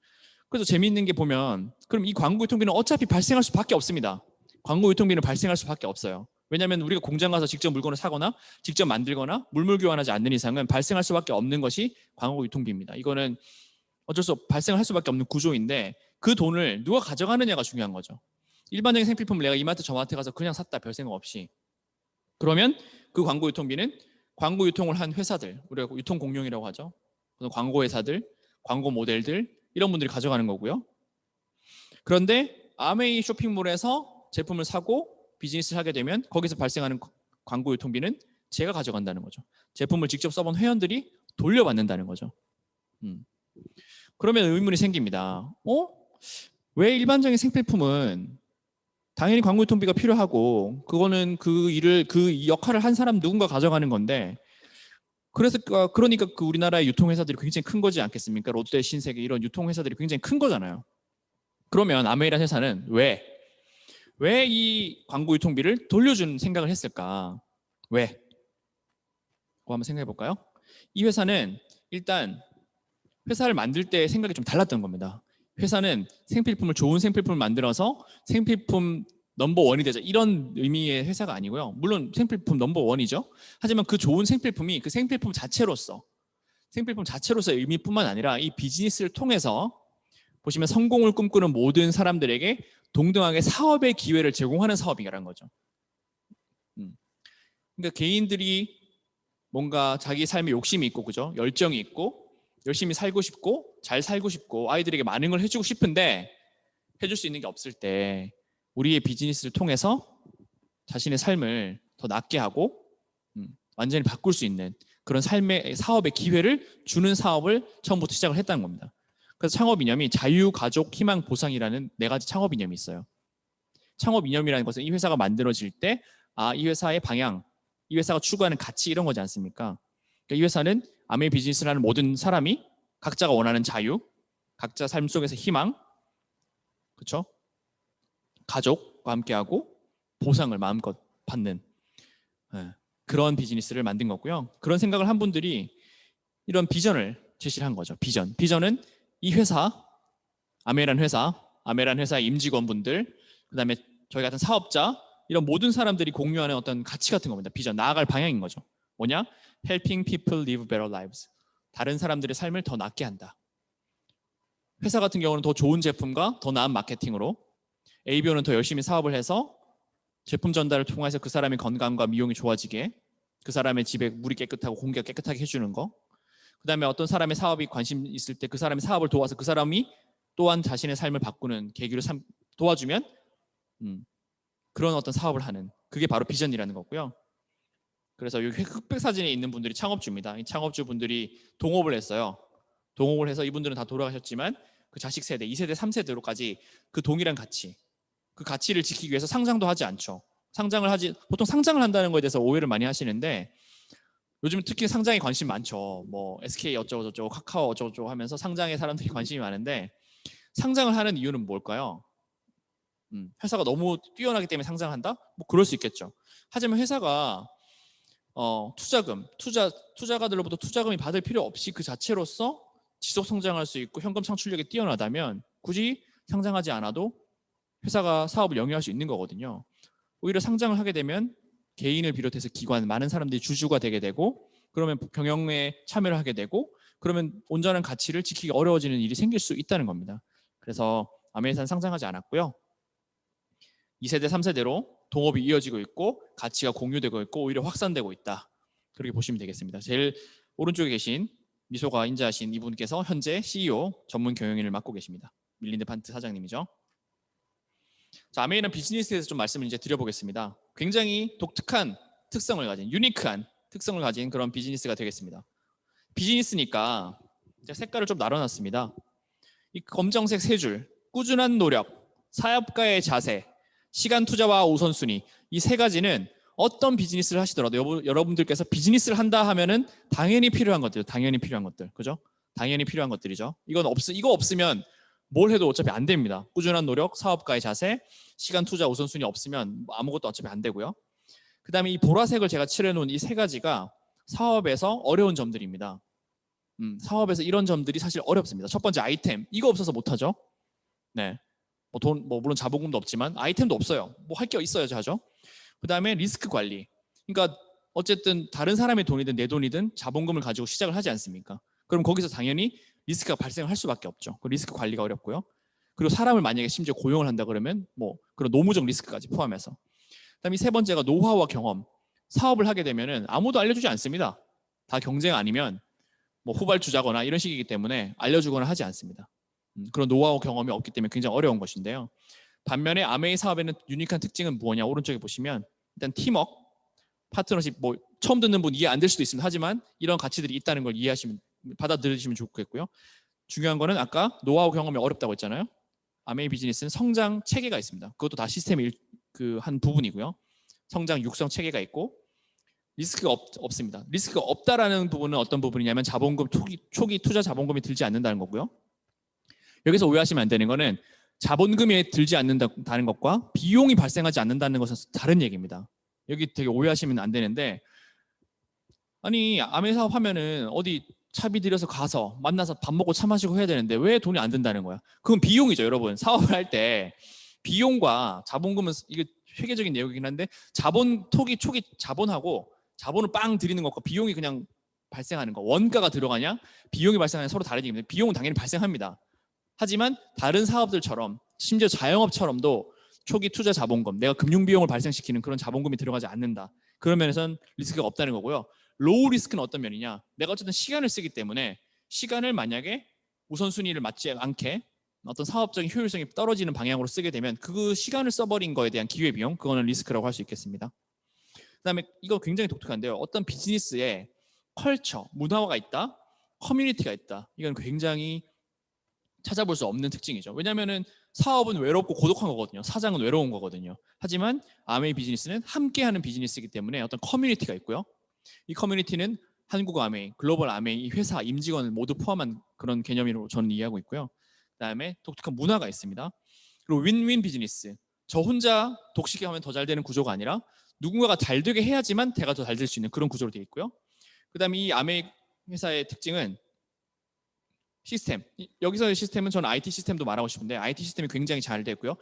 그래서 재미있는 게 보면, 그럼 이 광고 유통비는 어차피 발생할 수밖에 없습니다. 광고 유통비는 발생할 수밖에 없어요. 왜냐하면 우리가 공장 가서 직접 물건을 사거나 직접 만들거나 물물 교환하지 않는 이상은 발생할 수밖에 없는 것이 광고 유통비입니다. 이거는 어쩔 수 없이 발생할 수밖에 없는 구조인데, 그 돈을 누가 가져가느냐가 중요한 거죠. 일반적인 생필품을 내가 이마트 저마트 가서 그냥 샀다, 별 생각 없이. 그러면 그 광고 유통비는 광고 유통을 한 회사들, 우리가 유통 공룡이라고 하죠. 광고 회사들, 광고 모델들, 이런 분들이 가져가는 거고요. 그런데 아메이 쇼핑몰에서 제품을 사고 비즈니스를 하게 되면 거기서 발생하는 광고 유통비는 제가 가져간다는 거죠. 제품을 직접 써본 회원들이 돌려받는다는 거죠. 그러면 의문이 생깁니다. 왜 일반적인 생필품은 당연히 광고 유통비가 필요하고 그거는 그 역할을 한 사람 누군가 가져가는 건데, 그러니까 그 우리나라의 유통회사들이 굉장히 큰 거지 않겠습니까? 롯데, 신세계 이런 유통회사들이 굉장히 큰 거잖아요. 그러면 아메이라는 회사는 왜 이 광고 유통비를 돌려준 생각을 했을까? 왜? 그거 한번 생각해 볼까요? 이 회사는 일단 회사를 만들 때 생각이 좀 달랐던 겁니다. 회사는 좋은 생필품을 만들어서 생필품 넘버원이 되자, 이런 의미의 회사가 아니고요. 물론 생필품 넘버원이죠. 하지만 그 좋은 생필품이 그 생필품 자체로서의 의미뿐만 아니라 이 비즈니스를 통해서 보시면 성공을 꿈꾸는 모든 사람들에게 동등하게 사업의 기회를 제공하는 사업이라는 거죠. 그러니까 개인들이 뭔가 자기 삶에 욕심이 있고, 그죠? 열정이 있고, 열심히 살고 싶고, 잘 살고 싶고, 아이들에게 많은 걸 해주고 싶은데 해줄 수 있는 게 없을 때 우리의 비즈니스를 통해서 자신의 삶을 더 낫게 하고 완전히 바꿀 수 있는 그런 삶의 사업의 기회를 주는 사업을 처음부터 시작을 했다는 겁니다. 그래서 창업 이념이 자유, 가족, 희망, 보상이라는 4가지 창업 이념이 있어요. 창업 이념이라는 것은 이 회사가 만들어질 때 이 회사의 방향, 이 회사가 추구하는 가치 이런 거지 않습니까? 그러니까 이 회사는 아메이 비즈니스를 하는 모든 사람이 각자가 원하는 자유, 각자 삶 속에서 희망, 그렇죠? 가족과 함께하고 보상을 마음껏 받는 그런 비즈니스를 만든 거고요. 그런 생각을 한 분들이 이런 비전을 제시를 한 거죠. 비전은 이 회사, 아메라는 회사의 임직원분들, 그다음에 저희 같은 사업자, 이런 모든 사람들이 공유하는 어떤 가치 같은 겁니다. 비전, 나아갈 방향인 거죠. 뭐냐? Helping people live better lives. 다른 사람들의 삶을 더 낫게 한다. 회사 같은 경우는 더 좋은 제품과 더 나은 마케팅으로, ABO는 더 열심히 사업을 해서 제품 전달을 통해서 그 사람의 건강과 미용이 좋아지게, 그 사람의 집에 물이 깨끗하고 공기가 깨끗하게 해주는 거, 그 다음에 어떤 사람의 사업이 관심 있을 때 그 사람의 사업을 도와서 그 사람이 또한 자신의 삶을 바꾸는 계기로 도와주면 그런 어떤 사업을 하는, 그게 바로 비전이라는 거고요. 그래서 여기 흑백 사진에 있는 분들이 창업주입니다. 이 창업주 분들이 동업을 했어요. 동업을 해서 이분들은 다 돌아가셨지만 그 자식 세대, 2세대, 3세대로까지 그 동일한 가치, 그 가치를 지키기 위해서 상장도 하지 않죠. 보통 상장을 한다는 거에 대해서 오해를 많이 하시는데, 요즘 특히 상장에 관심 많죠. 뭐 SK 어쩌고저쩌고, 카카오 어쩌고저쩌고 하면서 상장에 사람들이 관심이 많은데, 상장을 하는 이유는 뭘까요? 회사가 너무 뛰어나기 때문에 상장한다? 뭐 그럴 수 있겠죠. 하지만 회사가 투자가들로부터 투자금이 받을 필요 없이 그 자체로서 지속 성장할 수 있고 현금 창출력이 뛰어나다면 굳이 상장하지 않아도 회사가 사업을 영위할 수 있는 거거든요. 오히려 상장을 하게 되면 개인을 비롯해서 기관, 많은 사람들이 주주가 되게 되고, 그러면 경영에 참여를 하게 되고, 그러면 온전한 가치를 지키기 어려워지는 일이 생길 수 있다는 겁니다. 그래서 아메이사는 상장하지 않았고요. 2세대, 3세대로 동업이 이어지고 있고 가치가 공유되고 있고 오히려 확산되고 있다. 그렇게 보시면 되겠습니다. 제일 오른쪽에 계신 미소가 인자하신 이분께서 현재 CEO 전문 경영인을 맡고 계십니다. 밀린드 판트 사장님이죠. 자, 아메이는 비즈니스에 대해서 좀 말씀을 이제 드려보겠습니다. 굉장히 독특한 특성을 가진, 유니크한 특성을 가진 그런 비즈니스가 되겠습니다. 비즈니스니까 색깔을 좀 나눠놨습니다. 이 검정색 3줄, 꾸준한 노력, 사업가의 자세, 시간 투자와 우선순위, 이 3가지는 어떤 비즈니스를 하시더라도 여러분들께서 비즈니스를 한다 하면은 당연히 필요한 것들, 그죠? 당연히 필요한 것들이죠. 이거 없으면 뭘 해도 어차피 안 됩니다. 꾸준한 노력, 사업가의 자세, 시간 투자 우선순위 없으면 아무것도 어차피 안 되고요. 그 다음에 이 보라색을 제가 칠해놓은 이 3가지가 사업에서 어려운 점들입니다. 사업에서 이런 점들이 사실 어렵습니다. 첫 번째, 아이템. 이거 없어서 못하죠. 네. 물론 자본금도 없지만 아이템도 없어요. 뭐 할 게 있어야지 하죠. 그 다음에 리스크 관리. 그러니까 어쨌든 다른 사람의 돈이든 내 돈이든 자본금을 가지고 시작을 하지 않습니까? 그럼 거기서 당연히 리스크가 발생할 수밖에 없죠. 그 리스크 관리가 어렵고요. 그리고 사람을 만약에 심지어 고용을 한다 그러면 뭐 그런 노무적 리스크까지 포함해서. 그다음에 3번째가 노하우와 경험. 사업을 하게 되면은 아무도 알려주지 않습니다. 다 경쟁 아니면 뭐 후발주자거나 이런 식이기 때문에 알려주거나 하지 않습니다. 그런 노하우 경험이 없기 때문에 굉장히 어려운 것인데요. 반면에 아메이 사업에는 유니크한 특징은 뭐냐? 오른쪽에 보시면 일단 팀워크, 파트너십, 뭐 처음 듣는 분 이해 안 될 수도 있습니다. 하지만 이런 가치들이 있다는 걸 받아들이시면 좋겠고요. 중요한 거는 아까 노하우 경험이 어렵다고 했잖아요. 아메이 비즈니스는 성장 체계가 있습니다. 그것도 다 시스템의 한 부분이고요. 성장 육성 체계가 있고 리스크가 없습니다. 리스크가 없다라는 부분은 어떤 부분이냐면 자본금 초기 투자 자본금이 들지 않는다는 거고요. 여기서 오해하시면 안 되는 거는 자본금이 들지 않는다는 것과 비용이 발생하지 않는다는 것은 다른 얘기입니다. 여기 되게 오해하시면 안 되는데, 아니 아메이 사업 하면은 어디 차비 들여서 가서 만나서 밥 먹고 차 마시고 해야 되는데 왜 돈이 안 든다는 거야? 그건 비용이죠, 여러분. 사업을 할 때 비용과 자본금은 이게 회계적인 내용이긴 한데 초기 자본하고 자본을 빵 들이는 것과 비용이 그냥 발생하는 거, 원가가 들어가냐 비용이 발생하냐 서로 다른 얘기입니다. 비용은 당연히 발생합니다. 하지만 다른 사업들처럼 심지어 자영업처럼도 초기 투자 자본금, 내가 금융 비용을 발생시키는 그런 자본금이 들어가지 않는다. 그런 면에서는 리스크가 없다는 거고요. 로우 리스크는 어떤 면이냐? 내가 어쨌든 시간을 쓰기 때문에 시간을 만약에 우선순위를 맞지 않게 어떤 사업적인 효율성이 떨어지는 방향으로 쓰게 되면 그 시간을 써버린 거에 대한 기회비용, 그거는 리스크라고 할 수 있겠습니다. 그다음에 이거 굉장히 독특한데요. 어떤 비즈니스에 컬처, 문화가 있다, 커뮤니티가 있다. 이건 굉장히 찾아볼 수 없는 특징이죠. 왜냐하면 사업은 외롭고 고독한 거거든요. 사장은 외로운 거거든요. 하지만 아메이 비즈니스는 함께하는 비즈니스이기 때문에 어떤 커뮤니티가 있고요. 이 커뮤니티는 한국 아메이, 글로벌 아메이, 이 회사 임직원을 모두 포함한 그런 개념으로 저는 이해하고 있고요. 그다음에 독특한 문화가 있습니다. 그리고 윈윈 비즈니스. 저 혼자 독식에 하면 더 잘 되는 구조가 아니라 누군가가 잘 되게 해야지만 대가 더 잘 될 수 있는 그런 구조로 되어 있고요. 그다음에 이 아메이 회사의 특징은 시스템. 여기서의 시스템은 저는 IT 시스템도 말하고 싶은데 IT 시스템이 굉장히 잘 됐고요.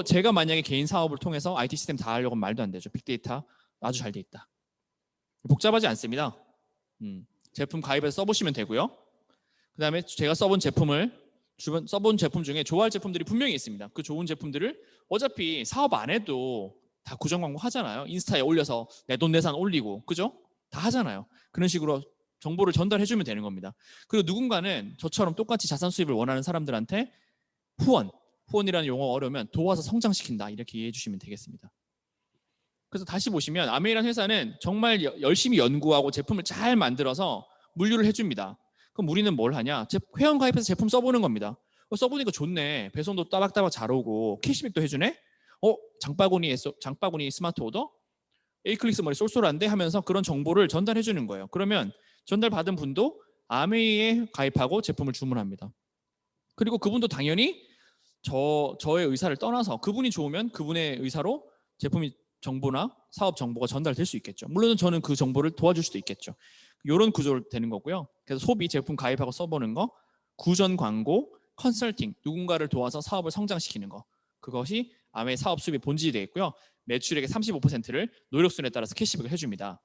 제가 만약에 개인 사업을 통해서 IT 시스템 다 하려고 하면 말도 안 되죠. 빅데이터 아주 잘 돼 있다. 복잡하지 않습니다. 제품 가입해서 써보시면 되고요. 그 다음에 제가 써본 제품 중에 좋아할 제품들이 분명히 있습니다. 그 좋은 제품들을 어차피 사업 안 해도 다 구정 광고 하잖아요. 인스타에 올려서 내돈내산 올리고, 그죠? 다 하잖아요. 그런 식으로 정보를 전달해주면 되는 겁니다. 그리고 누군가는 저처럼 똑같이 자산 수입을 원하는 사람들한테 후원이라는 용어 어려우면 도와서 성장시킨다, 이렇게 이해해 주시면 되겠습니다. 그래서 다시 보시면 아메이라는 회사는 정말 열심히 연구하고 제품을 잘 만들어서 물류를 해줍니다. 그럼 우리는 뭘 하냐? 회원 가입해서 제품 써보는 겁니다. 써보니까 좋네. 배송도 따박따박 잘 오고 캐시백도 해주네. 장바구니 스마트 오더? 에이클릭스 머리 쏠쏠한데 하면서 그런 정보를 전달해 주는 거예요. 그러면 전달받은 분도 아메이에 가입하고 제품을 주문합니다. 그리고 그분도 당연히 저의 의사를 떠나서 그분이 좋으면 그분의 의사로 제품이 정보나 사업 정보가 전달될 수 있겠죠. 물론 저는 그 정보를 도와줄 수도 있겠죠. 이런 구조로 되는 거고요. 그래서 소비, 제품 가입하고 써보는 거, 구전 광고, 컨설팅, 누군가를 도와서 사업을 성장시키는 거, 그것이 아메이 사업 수입의 본질이 되어 있고요. 매출액의 35%를 노력순에 따라서 캐시백을 해줍니다.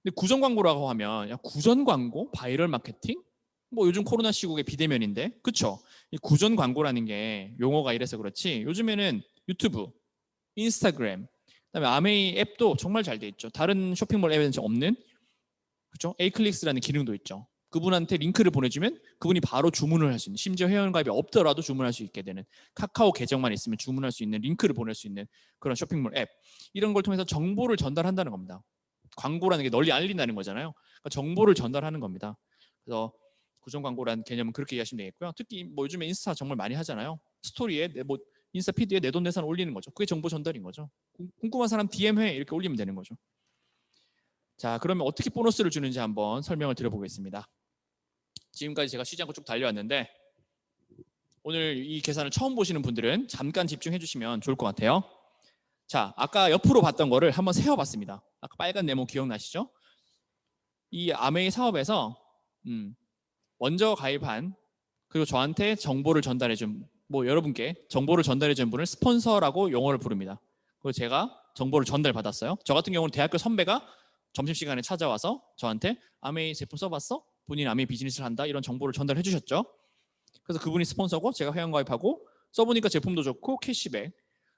근데 구전 광고라고 하면 야, 구전 광고, 바이럴 마케팅, 뭐 요즘 코로나 시국의 비대면인데, 그렇죠? 이 구전 광고라는 게 용어가 이래서 그렇지. 요즘에는 유튜브, 인스타그램, 그다음에 아메이 앱도 정말 잘 돼 있죠. 다른 쇼핑몰 앱에는 없는, 그렇죠? 에이클릭스라는 기능도 있죠. 그분한테 링크를 보내주면 그분이 바로 주문을 할 수 있는, 심지어 회원가입이 없더라도 주문할 수 있게 되는, 카카오 계정만 있으면 주문할 수 있는, 링크를 보낼 수 있는 그런 쇼핑몰 앱, 이런 걸 통해서 정보를 전달한다는 겁니다. 광고라는 게 널리 알린다는 거잖아요. 그러니까 정보를 전달하는 겁니다. 그래서 구전 광고라는 개념은 그렇게 이해하시면 되겠고요. 특히 뭐 요즘에 인스타 정말 많이 하잖아요. 스토리에 인스타 피드에 내돈내산 올리는 거죠. 그게 정보 전달인 거죠. 궁금한 사람 DM해 이렇게 올리면 되는 거죠. 자, 그러면 어떻게 보너스를 주는지 한번 설명을 드려보겠습니다. 지금까지 제가 쉬지 않고 쭉 달려왔는데 오늘 이 계산을 처음 보시는 분들은 잠깐 집중해 주시면 좋을 것 같아요. 자, 아까 옆으로 봤던 거를 한번 세어봤습니다. 아까 빨간 네모 기억나시죠? 이 아메이 사업에서 먼저 가입한, 그리고 저한테 정보를 전달해준, 뭐 여러분께 정보를 전달해준 분을 스폰서라고 용어를 부릅니다. 그리고 제가 정보를 전달받았어요. 저 같은 경우는 대학교 선배가 점심시간에 찾아와서 저한테 아메이 제품 써봤어? 본인 아메이 비즈니스를 한다? 이런 정보를 전달해 주셨죠. 그래서 그분이 스폰서고 제가 회원가입하고 써보니까 제품도 좋고 캐시백,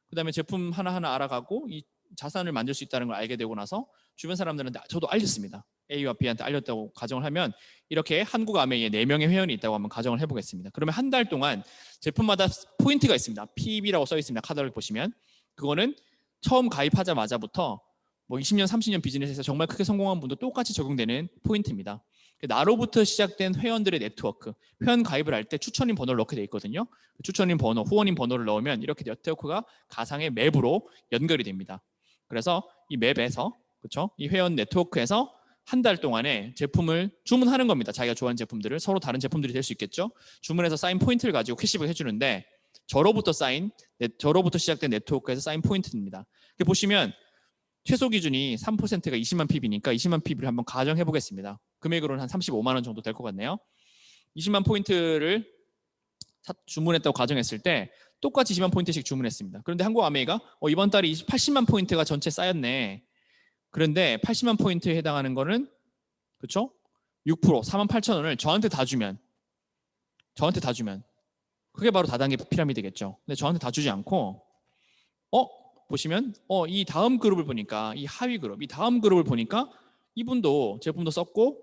그 다음에 제품 하나하나 알아가고 이 자산을 만들 수 있다는 걸 알게 되고 나서 주변 사람들한테 저도 알렸습니다. A와 B한테 알렸다고 가정을 하면 이렇게 한국 아메이에 4명의 회원이 있다고 한번 가정을 해보겠습니다. 그러면 한 달 동안 제품마다 포인트가 있습니다. PB라고 써 있습니다. 카talog 보시면 그거는 처음 가입하자마자부터 뭐 20년, 30년 비즈니스에서 정말 크게 성공한 분도 똑같이 적용되는 포인트입니다. 나로부터 시작된 회원들의 네트워크, 회원 가입을 할 때 추천인 번호를 넣게 돼 있거든요. 추천인 번호, 후원인 번호를 넣으면 이렇게 네트워크가 가상의 맵으로 연결이 됩니다. 그래서 이 맵에서, 그렇죠? 이 회원 네트워크에서 한 달 동안에 제품을 주문하는 겁니다. 자기가 좋아하는 제품들을, 서로 다른 제품들이 될 수 있겠죠. 주문해서 쌓인 포인트를 가지고 캐시백을 해주는데 저로부터 시작된 네트워크에서 쌓인 포인트입니다. 보시면 최소 기준이 3%가 20만 PB니까 20만 PB를 한번 가정해 보겠습니다. 금액으로는 한 35만 원 정도 될 것 같네요. 20만 포인트를 주문했다고 가정했을 때 똑같이 20만 포인트씩 주문했습니다. 그런데 한국 아메이가 이번 달에 80만 포인트가 전체 쌓였네. 그런데 80만 포인트에 해당하는 거는, 그렇죠? 6%, 4만 8천 원을 저한테 다 주면 그게 바로 다단계 피라미드겠죠. 근데 저한테 다 주지 않고 보시면 이 다음 그룹을 보니까, 이 하위 그룹, 이 다음 그룹을 보니까 이분도 제품도 썼고,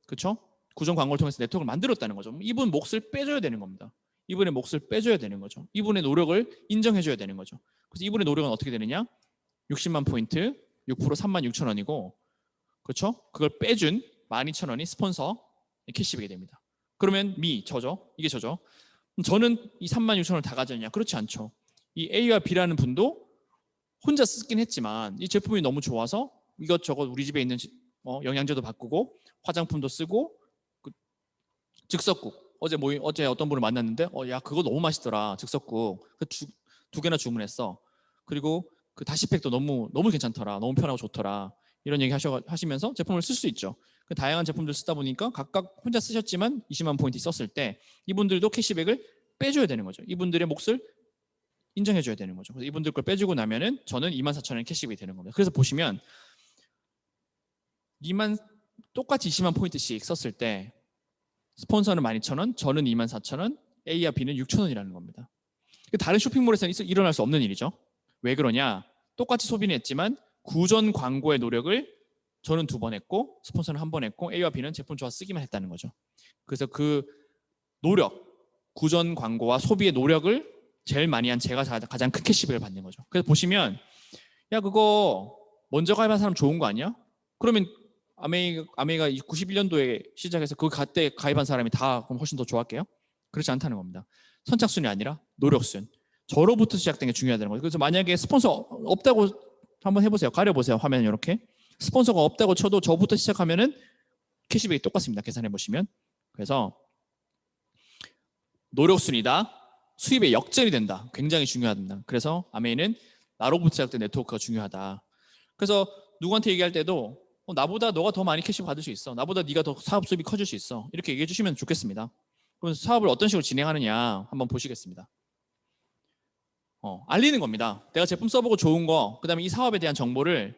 그렇죠? 구전 광고를 통해서 네트워크를 만들었다는 거죠. 이분 몫을 빼줘야 되는 겁니다. 이분의 몫을 빼줘야 되는 거죠. 이분의 노력을 인정해줘야 되는 거죠. 그래서 이분의 노력은 어떻게 되느냐? 60만 포인트, 6% 3만 6천 원이고, 그렇죠? 그걸 빼준 12,000원이 스폰서 캐시백이 됩니다. 그러면 저죠. 이게 저죠. 저는 이 36,000원을 다 가졌냐? 그렇지 않죠. 이 A와 B라는 분도 혼자 쓰긴 했지만 이 제품이 너무 좋아서 이것저것 우리 집에 있는 영양제도 바꾸고 화장품도 쓰고 즉석국 어제 어떤 분을 만났는데 야 그거 너무 맛있더라. 즉석국 두 개나 주문했어. 그리고 그 다시팩도 너무 괜찮더라. 너무 편하고 좋더라. 이런 얘기 하시면서 제품을 쓸 수 있죠. 그 다양한 제품들 쓰다 보니까 각각 혼자 쓰셨지만 20만 포인트 썼을 때 이분들도 캐시백을 빼줘야 되는 거죠. 이분들의 몫을 인정해줘야 되는 거죠. 그래서 이분들 걸 빼주고 나면은 저는 24,000원 캐시백이 되는 겁니다. 그래서 보시면 똑같이 20만 포인트씩 썼을 때 스폰서는 12,000원, 저는 24,000원, A와 B는 6,000원이라는 겁니다. 다른 쇼핑몰에서는 일어날 수 없는 일이죠. 왜 그러냐? 똑같이 소비는 했지만 구전 광고의 노력을 저는 2번 했고 스폰서는 1번 했고 A와 B는 제품 좋아서 쓰기만 했다는 거죠. 그래서 그 구전 광고와 소비의 노력을 제일 많이 한 제가 가장 큰 캐시백을 받는 거죠. 그래서 보시면 야 그거 먼저 가입한 사람 좋은 거 아니야? 그러면 아메이가 91년도에 시작해서 그때 가입한 사람이 다 그럼 훨씬 더 좋았게요? 그렇지 않다는 겁니다. 선착순이 아니라 노력순. 저로부터 시작된 게 중요하다는 거죠. 그래서 만약에 스폰서 없다고 한번 해보세요. 가려보세요. 화면 이렇게. 스폰서가 없다고 쳐도 저부터 시작하면은 캐시백이 똑같습니다. 계산해 보시면. 그래서 노력순이다. 수입의 역전이 된다. 굉장히 중요하다. 그래서 아메이는 나로부터 시작된 네트워크가 중요하다. 그래서 누구한테 얘기할 때도 나보다 너가 더 많이 캐시백 받을 수 있어. 나보다 네가 더 사업 수입이 커질 수 있어. 이렇게 얘기해 주시면 좋겠습니다. 그럼 사업을 어떤 식으로 진행하느냐 한번 보시겠습니다. 알리는 겁니다. 내가 제품 써보고 좋은 거, 그 다음에 이 사업에 대한 정보를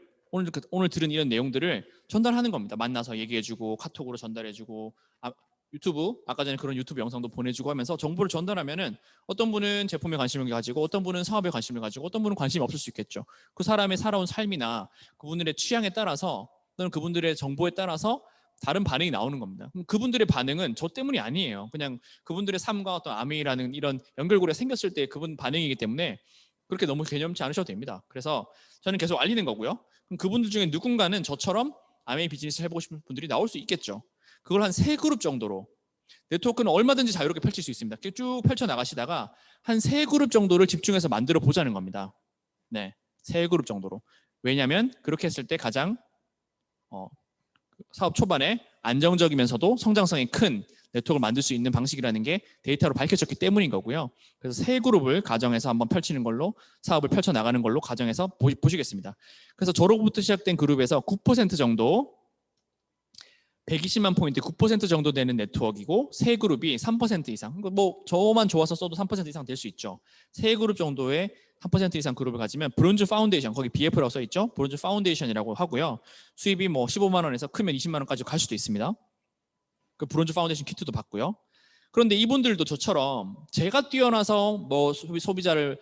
오늘 들은 이런 내용들을 전달하는 겁니다. 만나서 얘기해주고 카톡으로 전달해주고 유튜브 아까 전에 그런 유튜브 영상도 보내주고 하면서 정보를 전달하면은 어떤 분은 제품에 관심을 가지고 어떤 분은 사업에 관심을 가지고 어떤 분은 관심이 없을 수 있겠죠. 그 사람의 살아온 삶이나 그분들의 취향에 따라서 또는 그분들의 정보에 따라서 다른 반응이 나오는 겁니다. 그럼 그분들의 반응은 저 때문이 아니에요. 그냥 그분들의 삶과 어떤 아메이라는 이런 연결고리가 생겼을 때 그분 반응이기 때문에 그렇게 너무 개념치 않으셔도 됩니다. 그래서 저는 계속 알리는 거고요. 그럼 그분들 중에 누군가는 저처럼 아메이 비즈니스를 해보고 싶은 분들이 나올 수 있겠죠. 그걸 한 3그룹 정도로 네트워크는 얼마든지 자유롭게 펼칠 수 있습니다. 이렇게 쭉 펼쳐나가시다가 한 3그룹 정도를 집중해서 만들어 보자는 겁니다. 네, 3그룹 정도로. 왜냐하면 그렇게 했을 때 가장 사업 초반에 안정적이면서도 성장성이 큰 네트워크를 만들 수 있는 방식이라는 게 데이터로 밝혀졌기 때문인 거고요. 그래서 3그룹을 가정해서 한번 펼치는 걸로 사업을 펼쳐나가는 걸로 가정해서 보시겠습니다. 그래서 저로부터 시작된 그룹에서 9% 정도 120만 포인트 9% 정도 되는 네트워크이고 3그룹이 3% 이상 뭐 저만 좋아서 써도 3% 이상 될 수 있죠. 3그룹 정도의 3% 이상 그룹을 가지면 브론즈 파운데이션 거기 BF라고 써있죠. 브론즈 파운데이션이라고 하고요. 수입이 뭐 15만 원에서 크면 20만 원까지 갈 수도 있습니다. 그 브론즈 파운데이션 키트도 받고요. 그런데 이분들도 저처럼 제가 뛰어나서 뭐 소비자를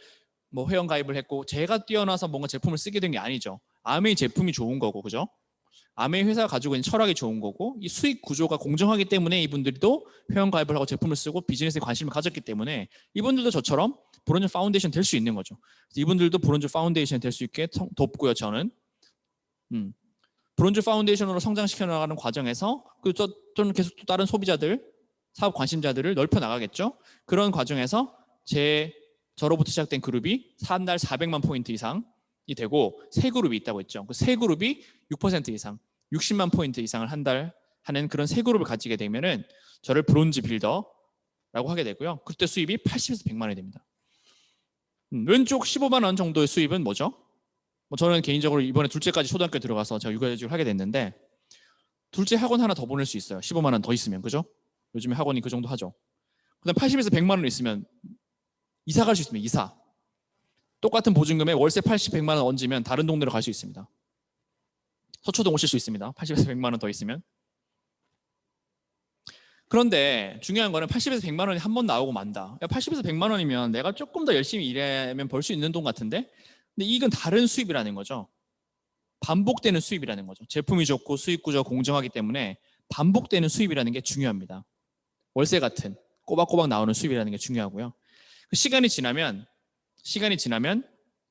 뭐 회원 가입을 했고 제가 뛰어나서 뭔가 제품을 쓰게 된 게 아니죠. 아메이 제품이 좋은 거고 그죠? 아메이 회사가 가지고 있는 철학이 좋은 거고 이 수익 구조가 공정하기 때문에 이분들도 회원 가입을 하고 제품을 쓰고 비즈니스에 관심을 가졌기 때문에 이분들도 저처럼 브론즈 파운데이션 될 수 있는 거죠. 이분들도 브론즈 파운데이션 될 수 있게 돕고요. 저는 브론즈 파운데이션으로 성장시켜 나가는 과정에서 또는 계속 또 다른 소비자들 사업 관심자들을 넓혀 나가겠죠. 그런 과정에서 저로부터 시작된 그룹이 한 달 400만 포인트 이상이 되고 3그룹이 있다고 했죠. 그 3그룹이 6% 이상 60만 포인트 이상을 한 달 하는 그런 3그룹을 가지게 되면은 저를 브론즈 빌더라고 하게 되고요. 그때 수입이 80에서 100만 원이 됩니다. 왼쪽 15만 원 정도의 수입은 뭐죠? 뭐 저는 개인적으로 이번에 둘째까지 초등학교 들어가서 제가 육아휴직을 하게 됐는데 둘째 학원 하나 더 보낼 수 있어요. 15만 원 더 있으면 그죠? 요즘에 학원이 그 정도 하죠. 그다음 80에서 100만 원 있으면 이사 갈 수 있습니다. 이사. 똑같은 보증금에 월세 80, 100만 원 얹으면 다른 동네로 갈 수 있습니다. 서초동 오실 수 있습니다. 80에서 100만 원 더 있으면. 그런데 중요한 거는 80에서 100만 원이 한 번 나오고 만다. 80에서 100만 원이면 내가 조금 더 열심히 일하면 벌 수 있는 돈 같은데 근데 이건 다른 수입이라는 거죠. 반복되는 수입이라는 거죠. 제품이 좋고 수익 구조가 공정하기 때문에 반복되는 수입이라는 게 중요합니다. 월세 같은 꼬박꼬박 나오는 수입이라는 게 중요하고요. 시간이 지나면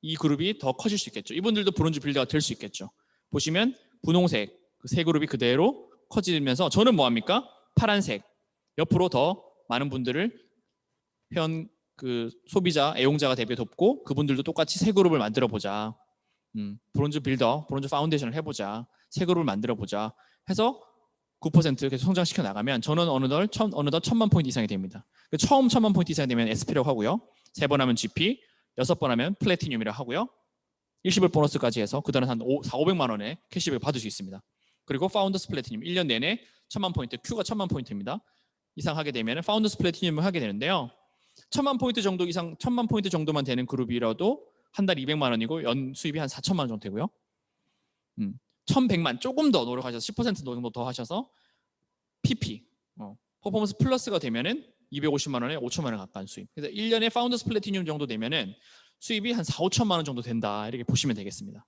이 그룹이 더 커질 수 있겠죠. 이분들도 브론즈 빌더가 될 수 있겠죠. 보시면 분홍색 그 3그룹이 그대로 커지면서 저는 뭐합니까? 파란색 옆으로 더 많은 분들을 회원 그 소비자, 애용자가 대비해 돕고 그분들도 똑같이 새 그룹을 만들어 보자. 브론즈 빌더, 브론즈 파운데이션을 해보자. 새 그룹을 만들어 보자. 해서 9% 계속 성장시켜 나가면 저는 어느덧 1000만 포인트 이상이 됩니다. 처음 1000만 포인트 이상이 되면 SP라고 하고요. 3번 하면 GP, 6번 하면 플래티늄이라고 하고요. 일시불 보너스까지 해서 그 다음에 한 4,500만 원의 캐시백을 받을 수 있습니다. 그리고 파운더스 플래티늄 1년 내내 1000만 포인트, Q가 1000만 포인트입니다. 이상 하게 되면 파운더스 플래티늄을 하게 되는데요. 1000만 포인트 정도 이상, 1000만 포인트 정도만 되는 그룹이라도 한 달 200만 원이고 연 수입이 한 4천만 원 정도 되고요. 1100만 조금 더 노력하셔서 10% 정도 더 하셔서 PP 퍼포먼스 플러스가 되면은 250만 원에 5천만 원 가까운 수입. 그래서 1년에 파운더스 플래티늄 정도 되면은 수입이 한 4, 5천만 원 정도 된다. 이렇게 보시면 되겠습니다.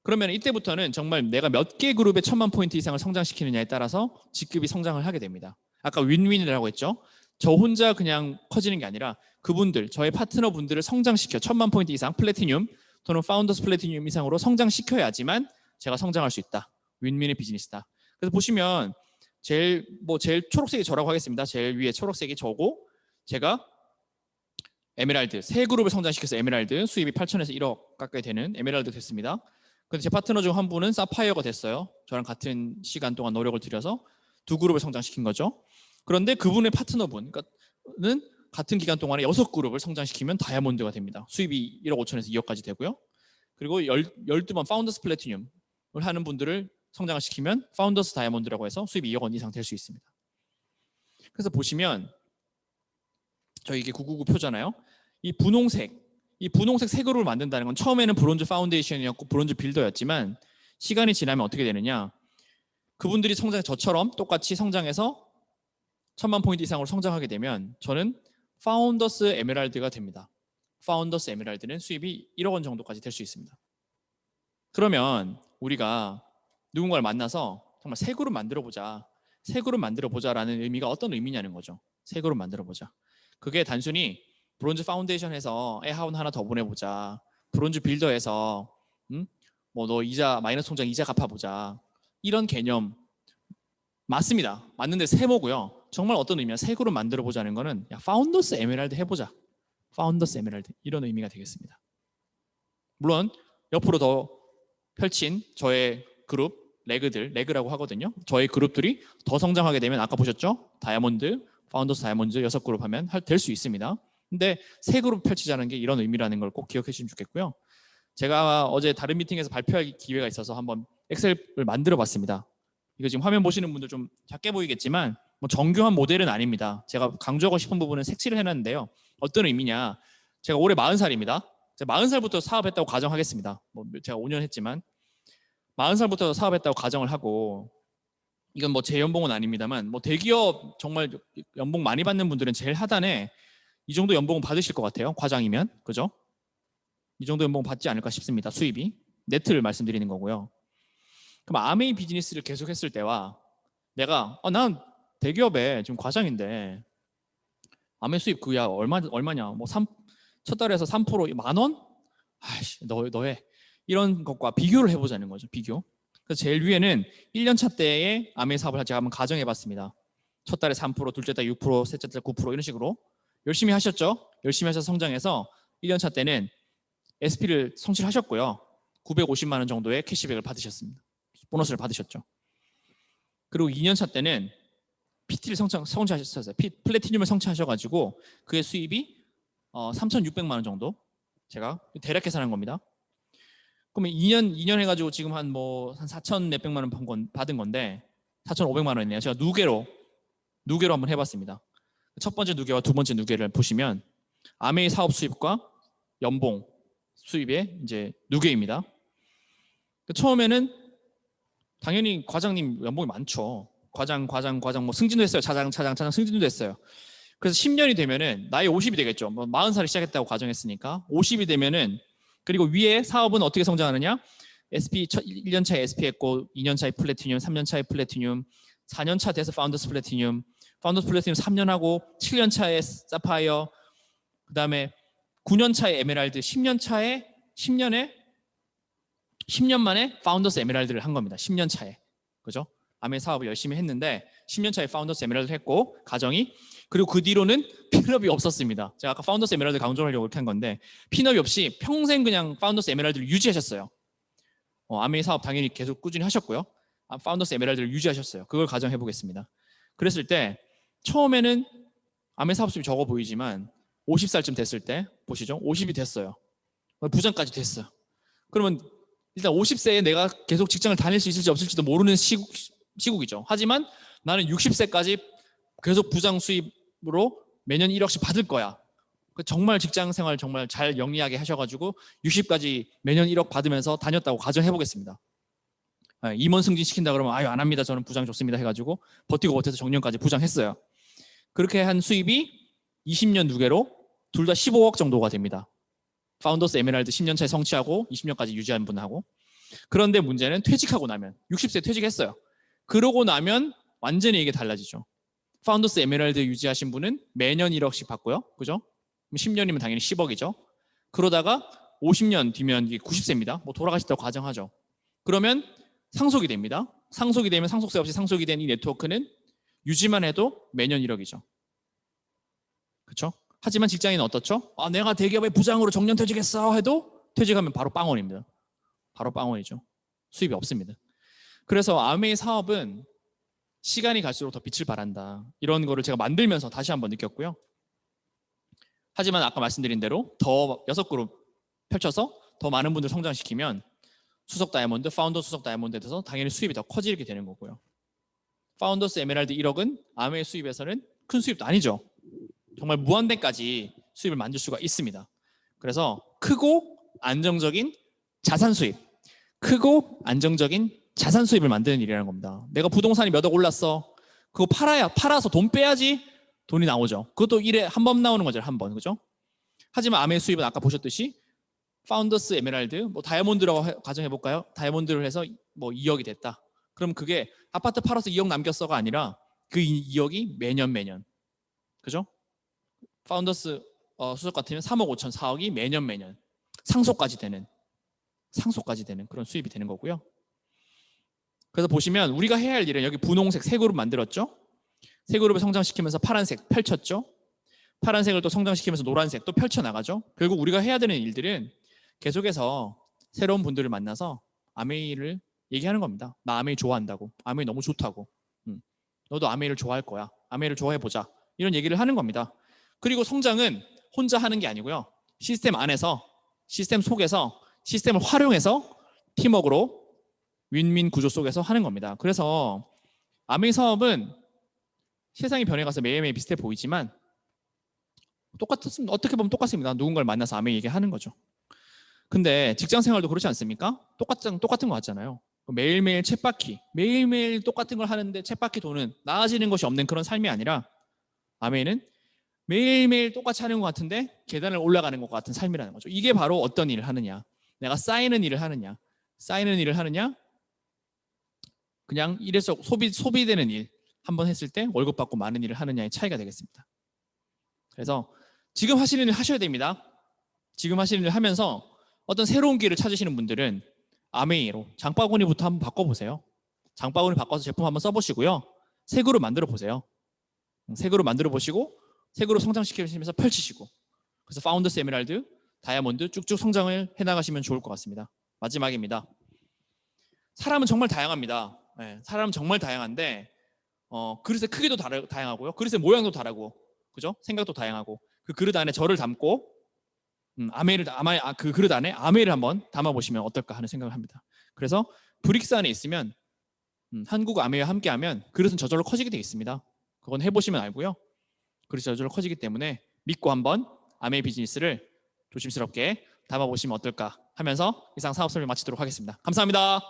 그러면 이때부터는 정말 내가 몇 개 그룹에 1000만 포인트 이상을 성장시키느냐에 따라서 직급이 성장을 하게 됩니다. 아까 윈윈이라고 했죠. 저 혼자 그냥 커지는 게 아니라 그분들, 저의 파트너 분들을 성장시켜 1000만 포인트 이상 플래티늄 또는 파운더스 플래티늄 이상으로 성장시켜야지만 제가 성장할 수 있다. 윈윈의 비즈니스다. 그래서 보시면 제일 초록색이 저라고 하겠습니다. 제일 위에 초록색이 저고 제가 에메랄드 세 그룹을 성장시켜서 에메랄드 수입이 8천에서 1억 가까이 되는 에메랄드 됐습니다. 근데 제 파트너 중 한 분은 사파이어가 됐어요. 저랑 같은 시간 동안 노력을 들여서 두 그룹을 성장시킨 거죠. 그런데 그분의 파트너분은 같은 기간 동안에 6그룹을 성장시키면 다이아몬드가 됩니다. 수입이 1억 5천에서 2억까지 되고요. 그리고 12번 파운더스 플래티늄을 하는 분들을 성장을 시키면 파운더스 다이아몬드라고 해서 수입이 2억 원 이상 될 수 있습니다. 그래서 보시면 저희 이게 999 표잖아요. 이 분홍색 세 그룹을 만든다는 건 처음에는 브론즈 파운데이션이었고 브론즈 빌더였지만 시간이 지나면 어떻게 되느냐. 그분들이 저처럼 똑같이 성장해서 1000만 포인트 이상으로 성장하게 되면 저는 파운더스 에메랄드가 됩니다. 파운더스 에메랄드는 수입이 1억 원 정도까지 될 수 있습니다. 그러면 우리가 누군가를 만나서 정말 새 그룹 만들어보자. 새 그룹 만들어보자라는 의미가 어떤 의미냐는 거죠. 새 그룹 만들어보자. 그게 단순히 브론즈 파운데이션에서 애하원 하나 더 보내보자. 브론즈 빌더에서 뭐 너 이자 마이너스 통장 이자 갚아보자. 이런 개념 맞습니다. 맞는데 세모고요. 정말 어떤 의미야? 새 그룹 만들어보자는 거는 야, 파운더스 에메랄드 해보자. 파운더스 에메랄드 이런 의미가 되겠습니다. 물론 옆으로 더 펼친 저의 그룹 레그라고 하거든요. 저희 그룹들이 더 성장하게 되면 아까 보셨죠? 다이아몬드, 파운더스 다이아몬드 6그룹 하면 될 수 있습니다. 근데 세 그룹 펼치자는 게 이런 의미라는 걸 꼭 기억해 주시면 좋겠고요. 제가 어제 다른 미팅에서 발표할 기회가 있어서 한번 엑셀을 만들어 봤습니다. 이거 지금 화면 보시는 분들 좀 작게 보이겠지만 뭐 정교한 모델은 아닙니다. 제가 강조하고 싶은 부분은 색칠을 해놨는데요. 어떤 의미냐. 제가 올해 40살입니다. 제가 40살부터 사업했다고 가정하겠습니다. 뭐 제가 5년 했지만 40살부터 사업했다고 가정을 하고 이건 뭐 제 연봉은 아닙니다만 뭐 대기업 정말 연봉 많이 받는 분들은 제일 하단에 이 정도 연봉은 받으실 것 같아요. 과장이면. 그죠? 이 정도 연봉 받지 않을까 싶습니다. 수입이. 네트를 말씀드리는 거고요. 그럼 아메이 비즈니스를 계속 했을 때와 내가 난 대기업에 지금 과장인데 아메이 수입 그야 얼마냐? 뭐 첫 달에서 3% 10,000원? 아이씨, 너 해. 이런 것과 비교를 해보자는 거죠. 비교. 그래서 제일 위에는 1년차 때의 아메이 사업을 제가 한번 가정해봤습니다. 첫 달에 3%, 둘째 달 6%, 셋째 달 9% 이런 식으로 열심히 하셨죠. 열심히 하셔서 성장해서 1년차 때는 SP를 성취하셨고요. 950만 원 정도의 캐시백을 받으셨습니다. 보너스를 받으셨죠. 그리고 2년차 때는 PT를 성취하셨어요. 플래티늄을 성취하셔가지고 그의 수입이 3,600만 원 정도 제가 대략 계산한 겁니다. 그러면 2년 해가지고 지금 한 4천 몇백만 원 받은 건데 4,500만 원이네요. 제가 누계로 한번 해봤습니다. 첫 번째 누계와 두 번째 누계를 보시면 아메이 사업 수입과 연봉 수입의 이제 누계입니다. 처음에는 당연히 과장님 연봉이 많죠. 과장 뭐 승진도 했어요. 차장 승진도 했어요. 그래서 10년이 되면은 나이 50이 되겠죠. 40살에 시작했다고 가정했으니까 50이 되면은 그리고 위에 사업은 어떻게 성장하느냐? SP 1년차에 SP 했고 2년차에 플래티늄, 3년차에 플래티늄, 4년차 돼서 파운더스 플래티늄 3년 하고 7년차에 사파이어, 그다음에 9년차에 에메랄드, 10년 만에 파운더스 에메랄드를 한 겁니다. 10년 차에. 그죠? 아메 사업을 열심히 했는데 10년 차에 파운더스 에메랄드 했고 가정이 그리고 그 뒤로는 핀업이 없었습니다. 제가 아까 파운더스 에메랄드 강조하려고 이렇게 한 건데 핀업이 없이 평생 그냥 파운더스 에메랄드를 유지하셨어요. 아메 사업 당연히 계속 꾸준히 하셨고요. 파운더스 에메랄드를 유지하셨어요. 그걸 가정해 보겠습니다. 그랬을 때 처음에는 아메 사업 수입이 적어 보이지만 50살쯤 됐을 때 보시죠. 50이 됐어요. 부장까지 됐어요. 그러면 일단 50세에 내가 계속 직장을 다닐 수 있을지 없을지도 모르는 시국이죠. 하지만 나는 60세까지 계속 부장 수입으로 매년 1억씩 받을 거야. 정말 직장 생활 정말 잘 영리하게 하셔가지고 60까지 매년 1억 받으면서 다녔다고 가정해 보겠습니다. 임원 승진 시킨다 그러면 아유 안 합니다. 저는 부장 좋습니다 해가지고 버티고 버텨서 정년까지 부장했어요. 그렇게 한 수입이 20년 누계로 둘 다 15억 정도가 됩니다. 파운더스 에메랄드 10년 차에 성취하고 20년까지 유지한 분하고. 그런데 문제는 퇴직하고 나면 60세 퇴직했어요. 그러고 나면 완전히 이게 달라지죠. 파운더스 에메랄드 유지하신 분은 매년 1억씩 받고요. 그죠? 10년이면 당연히 10억이죠. 그러다가 50년 뒤면 이게 90세입니다. 뭐 돌아가셨다고 가정하죠. 그러면 상속이 됩니다. 상속이 되면 상속세 없이 상속이 된 이 네트워크는 유지만 해도 매년 1억이죠. 그렇죠? 하지만 직장인은 어떻죠? 내가 대기업의 부장으로 정년 퇴직했어 해도 퇴직하면 바로 빵원입니다. 바로 빵원이죠. 수입이 없습니다. 그래서 아메의 사업은 시간이 갈수록 더 빛을 발한다. 이런 거를 제가 만들면서 다시 한번 느꼈고요. 하지만 아까 말씀드린 대로 더 6그룹 펼쳐서 더 많은 분들 성장시키면 수석 다이아몬드, 파운더 수석 다이아몬드에 대해서 당연히 수입이 더 커지게 되는 거고요. 파운더스 에메랄드 1억은 아메의 수입에서는 큰 수입도 아니죠. 정말 무한대까지 수입을 만들 수가 있습니다. 그래서 크고 안정적인 자산 수입, 크고 안정적인 자산 수입을 만드는 일이라는 겁니다. 내가 부동산이 몇 억 올랐어. 그거 팔아서 돈 빼야지 돈이 나오죠. 그것도 1회 한 번 나오는 거죠. 한 번. 그죠? 하지만 아메의 수입은 아까 보셨듯이 파운더스 에메랄드, 뭐 다이아몬드라고 가정해 볼까요? 다이아몬드를 해서 뭐 2억이 됐다. 그럼 그게 아파트 팔아서 2억 남겼어가 아니라 그 2억이 매년. 그죠? 파운더스 수석 같으면 3억 5천, 4억이 매년 상속까지 되는 그런 수입이 되는 거고요. 그래서 보시면 우리가 해야 할 일은 여기 분홍색 세 그룹 만들었죠? 세 그룹을 성장시키면서 파란색 펼쳤죠? 파란색을 또 성장시키면서 노란색 또 펼쳐나가죠? 결국 우리가 해야 되는 일들은 계속해서 새로운 분들을 만나서 아메이를 얘기하는 겁니다. 나 아메이 좋아한다고. 아메이 너무 좋다고. 너도 아메이를 좋아할 거야. 아메이를 좋아해보자. 이런 얘기를 하는 겁니다. 그리고 성장은 혼자 하는 게 아니고요. 시스템 안에서, 시스템 속에서, 시스템을 활용해서 팀워크로 윈윈 구조 속에서 하는 겁니다. 그래서 아메이 사업은 세상이 변해가서 매일매일 비슷해 보이지만 어떻게 보면 똑같습니다. 누군가를 만나서 아메이 얘기하는 거죠. 근데 직장 생활도 그렇지 않습니까? 똑같은 거 같잖아요. 매일매일 쳇바퀴, 매일매일 똑같은 걸 하는데 쳇바퀴 도는 나아지는 것이 없는 그런 삶이 아니라 아메이는 매일매일 똑같이 하는 것 같은데 계단을 올라가는 것 같은 삶이라는 거죠. 이게 바로 어떤 일을 하느냐, 내가 쌓이는 일을 하느냐, 그냥 일에서 소비되는 일 한번 했을 때 월급 받고 많은 일을 하느냐의 차이가 되겠습니다. 그래서 지금 하시는 일 하셔야 됩니다. 지금 하시는 일 하면서 어떤 새로운 길을 찾으시는 분들은 아메이로 장바구니부터 한번 바꿔보세요. 장바구니 바꿔서 제품 한번 써보시고요. 새 그룹 만들어 보세요. 새 그룹 만들어 보시고 새 그룹 성장시키면서 펼치시고, 그래서 파운더스 에메랄드, 다이아몬드 쭉쭉 성장을 해나가시면 좋을 것 같습니다. 마지막입니다. 사람은 정말 다양합니다. 네, 사람은 정말 다양한데 그릇의 크기도 다양하고요. 그릇의 모양도 다르고, 그죠? 생각도 다양하고, 그 그릇 안에 저를 담고 그 그릇 안에 아메이를 한번 담아보시면 어떨까 하는 생각을 합니다. 그래서 브릭스 안에 있으면 한국 아메이와 함께하면 그릇은 저절로 커지게 되어 있습니다. 그건 해보시면 알고요. 그릇이 저절로 커지기 때문에 믿고 한번 아메이 비즈니스를 조심스럽게 담아보시면 어떨까 하면서 이상 사업 설명 마치도록 하겠습니다. 감사합니다.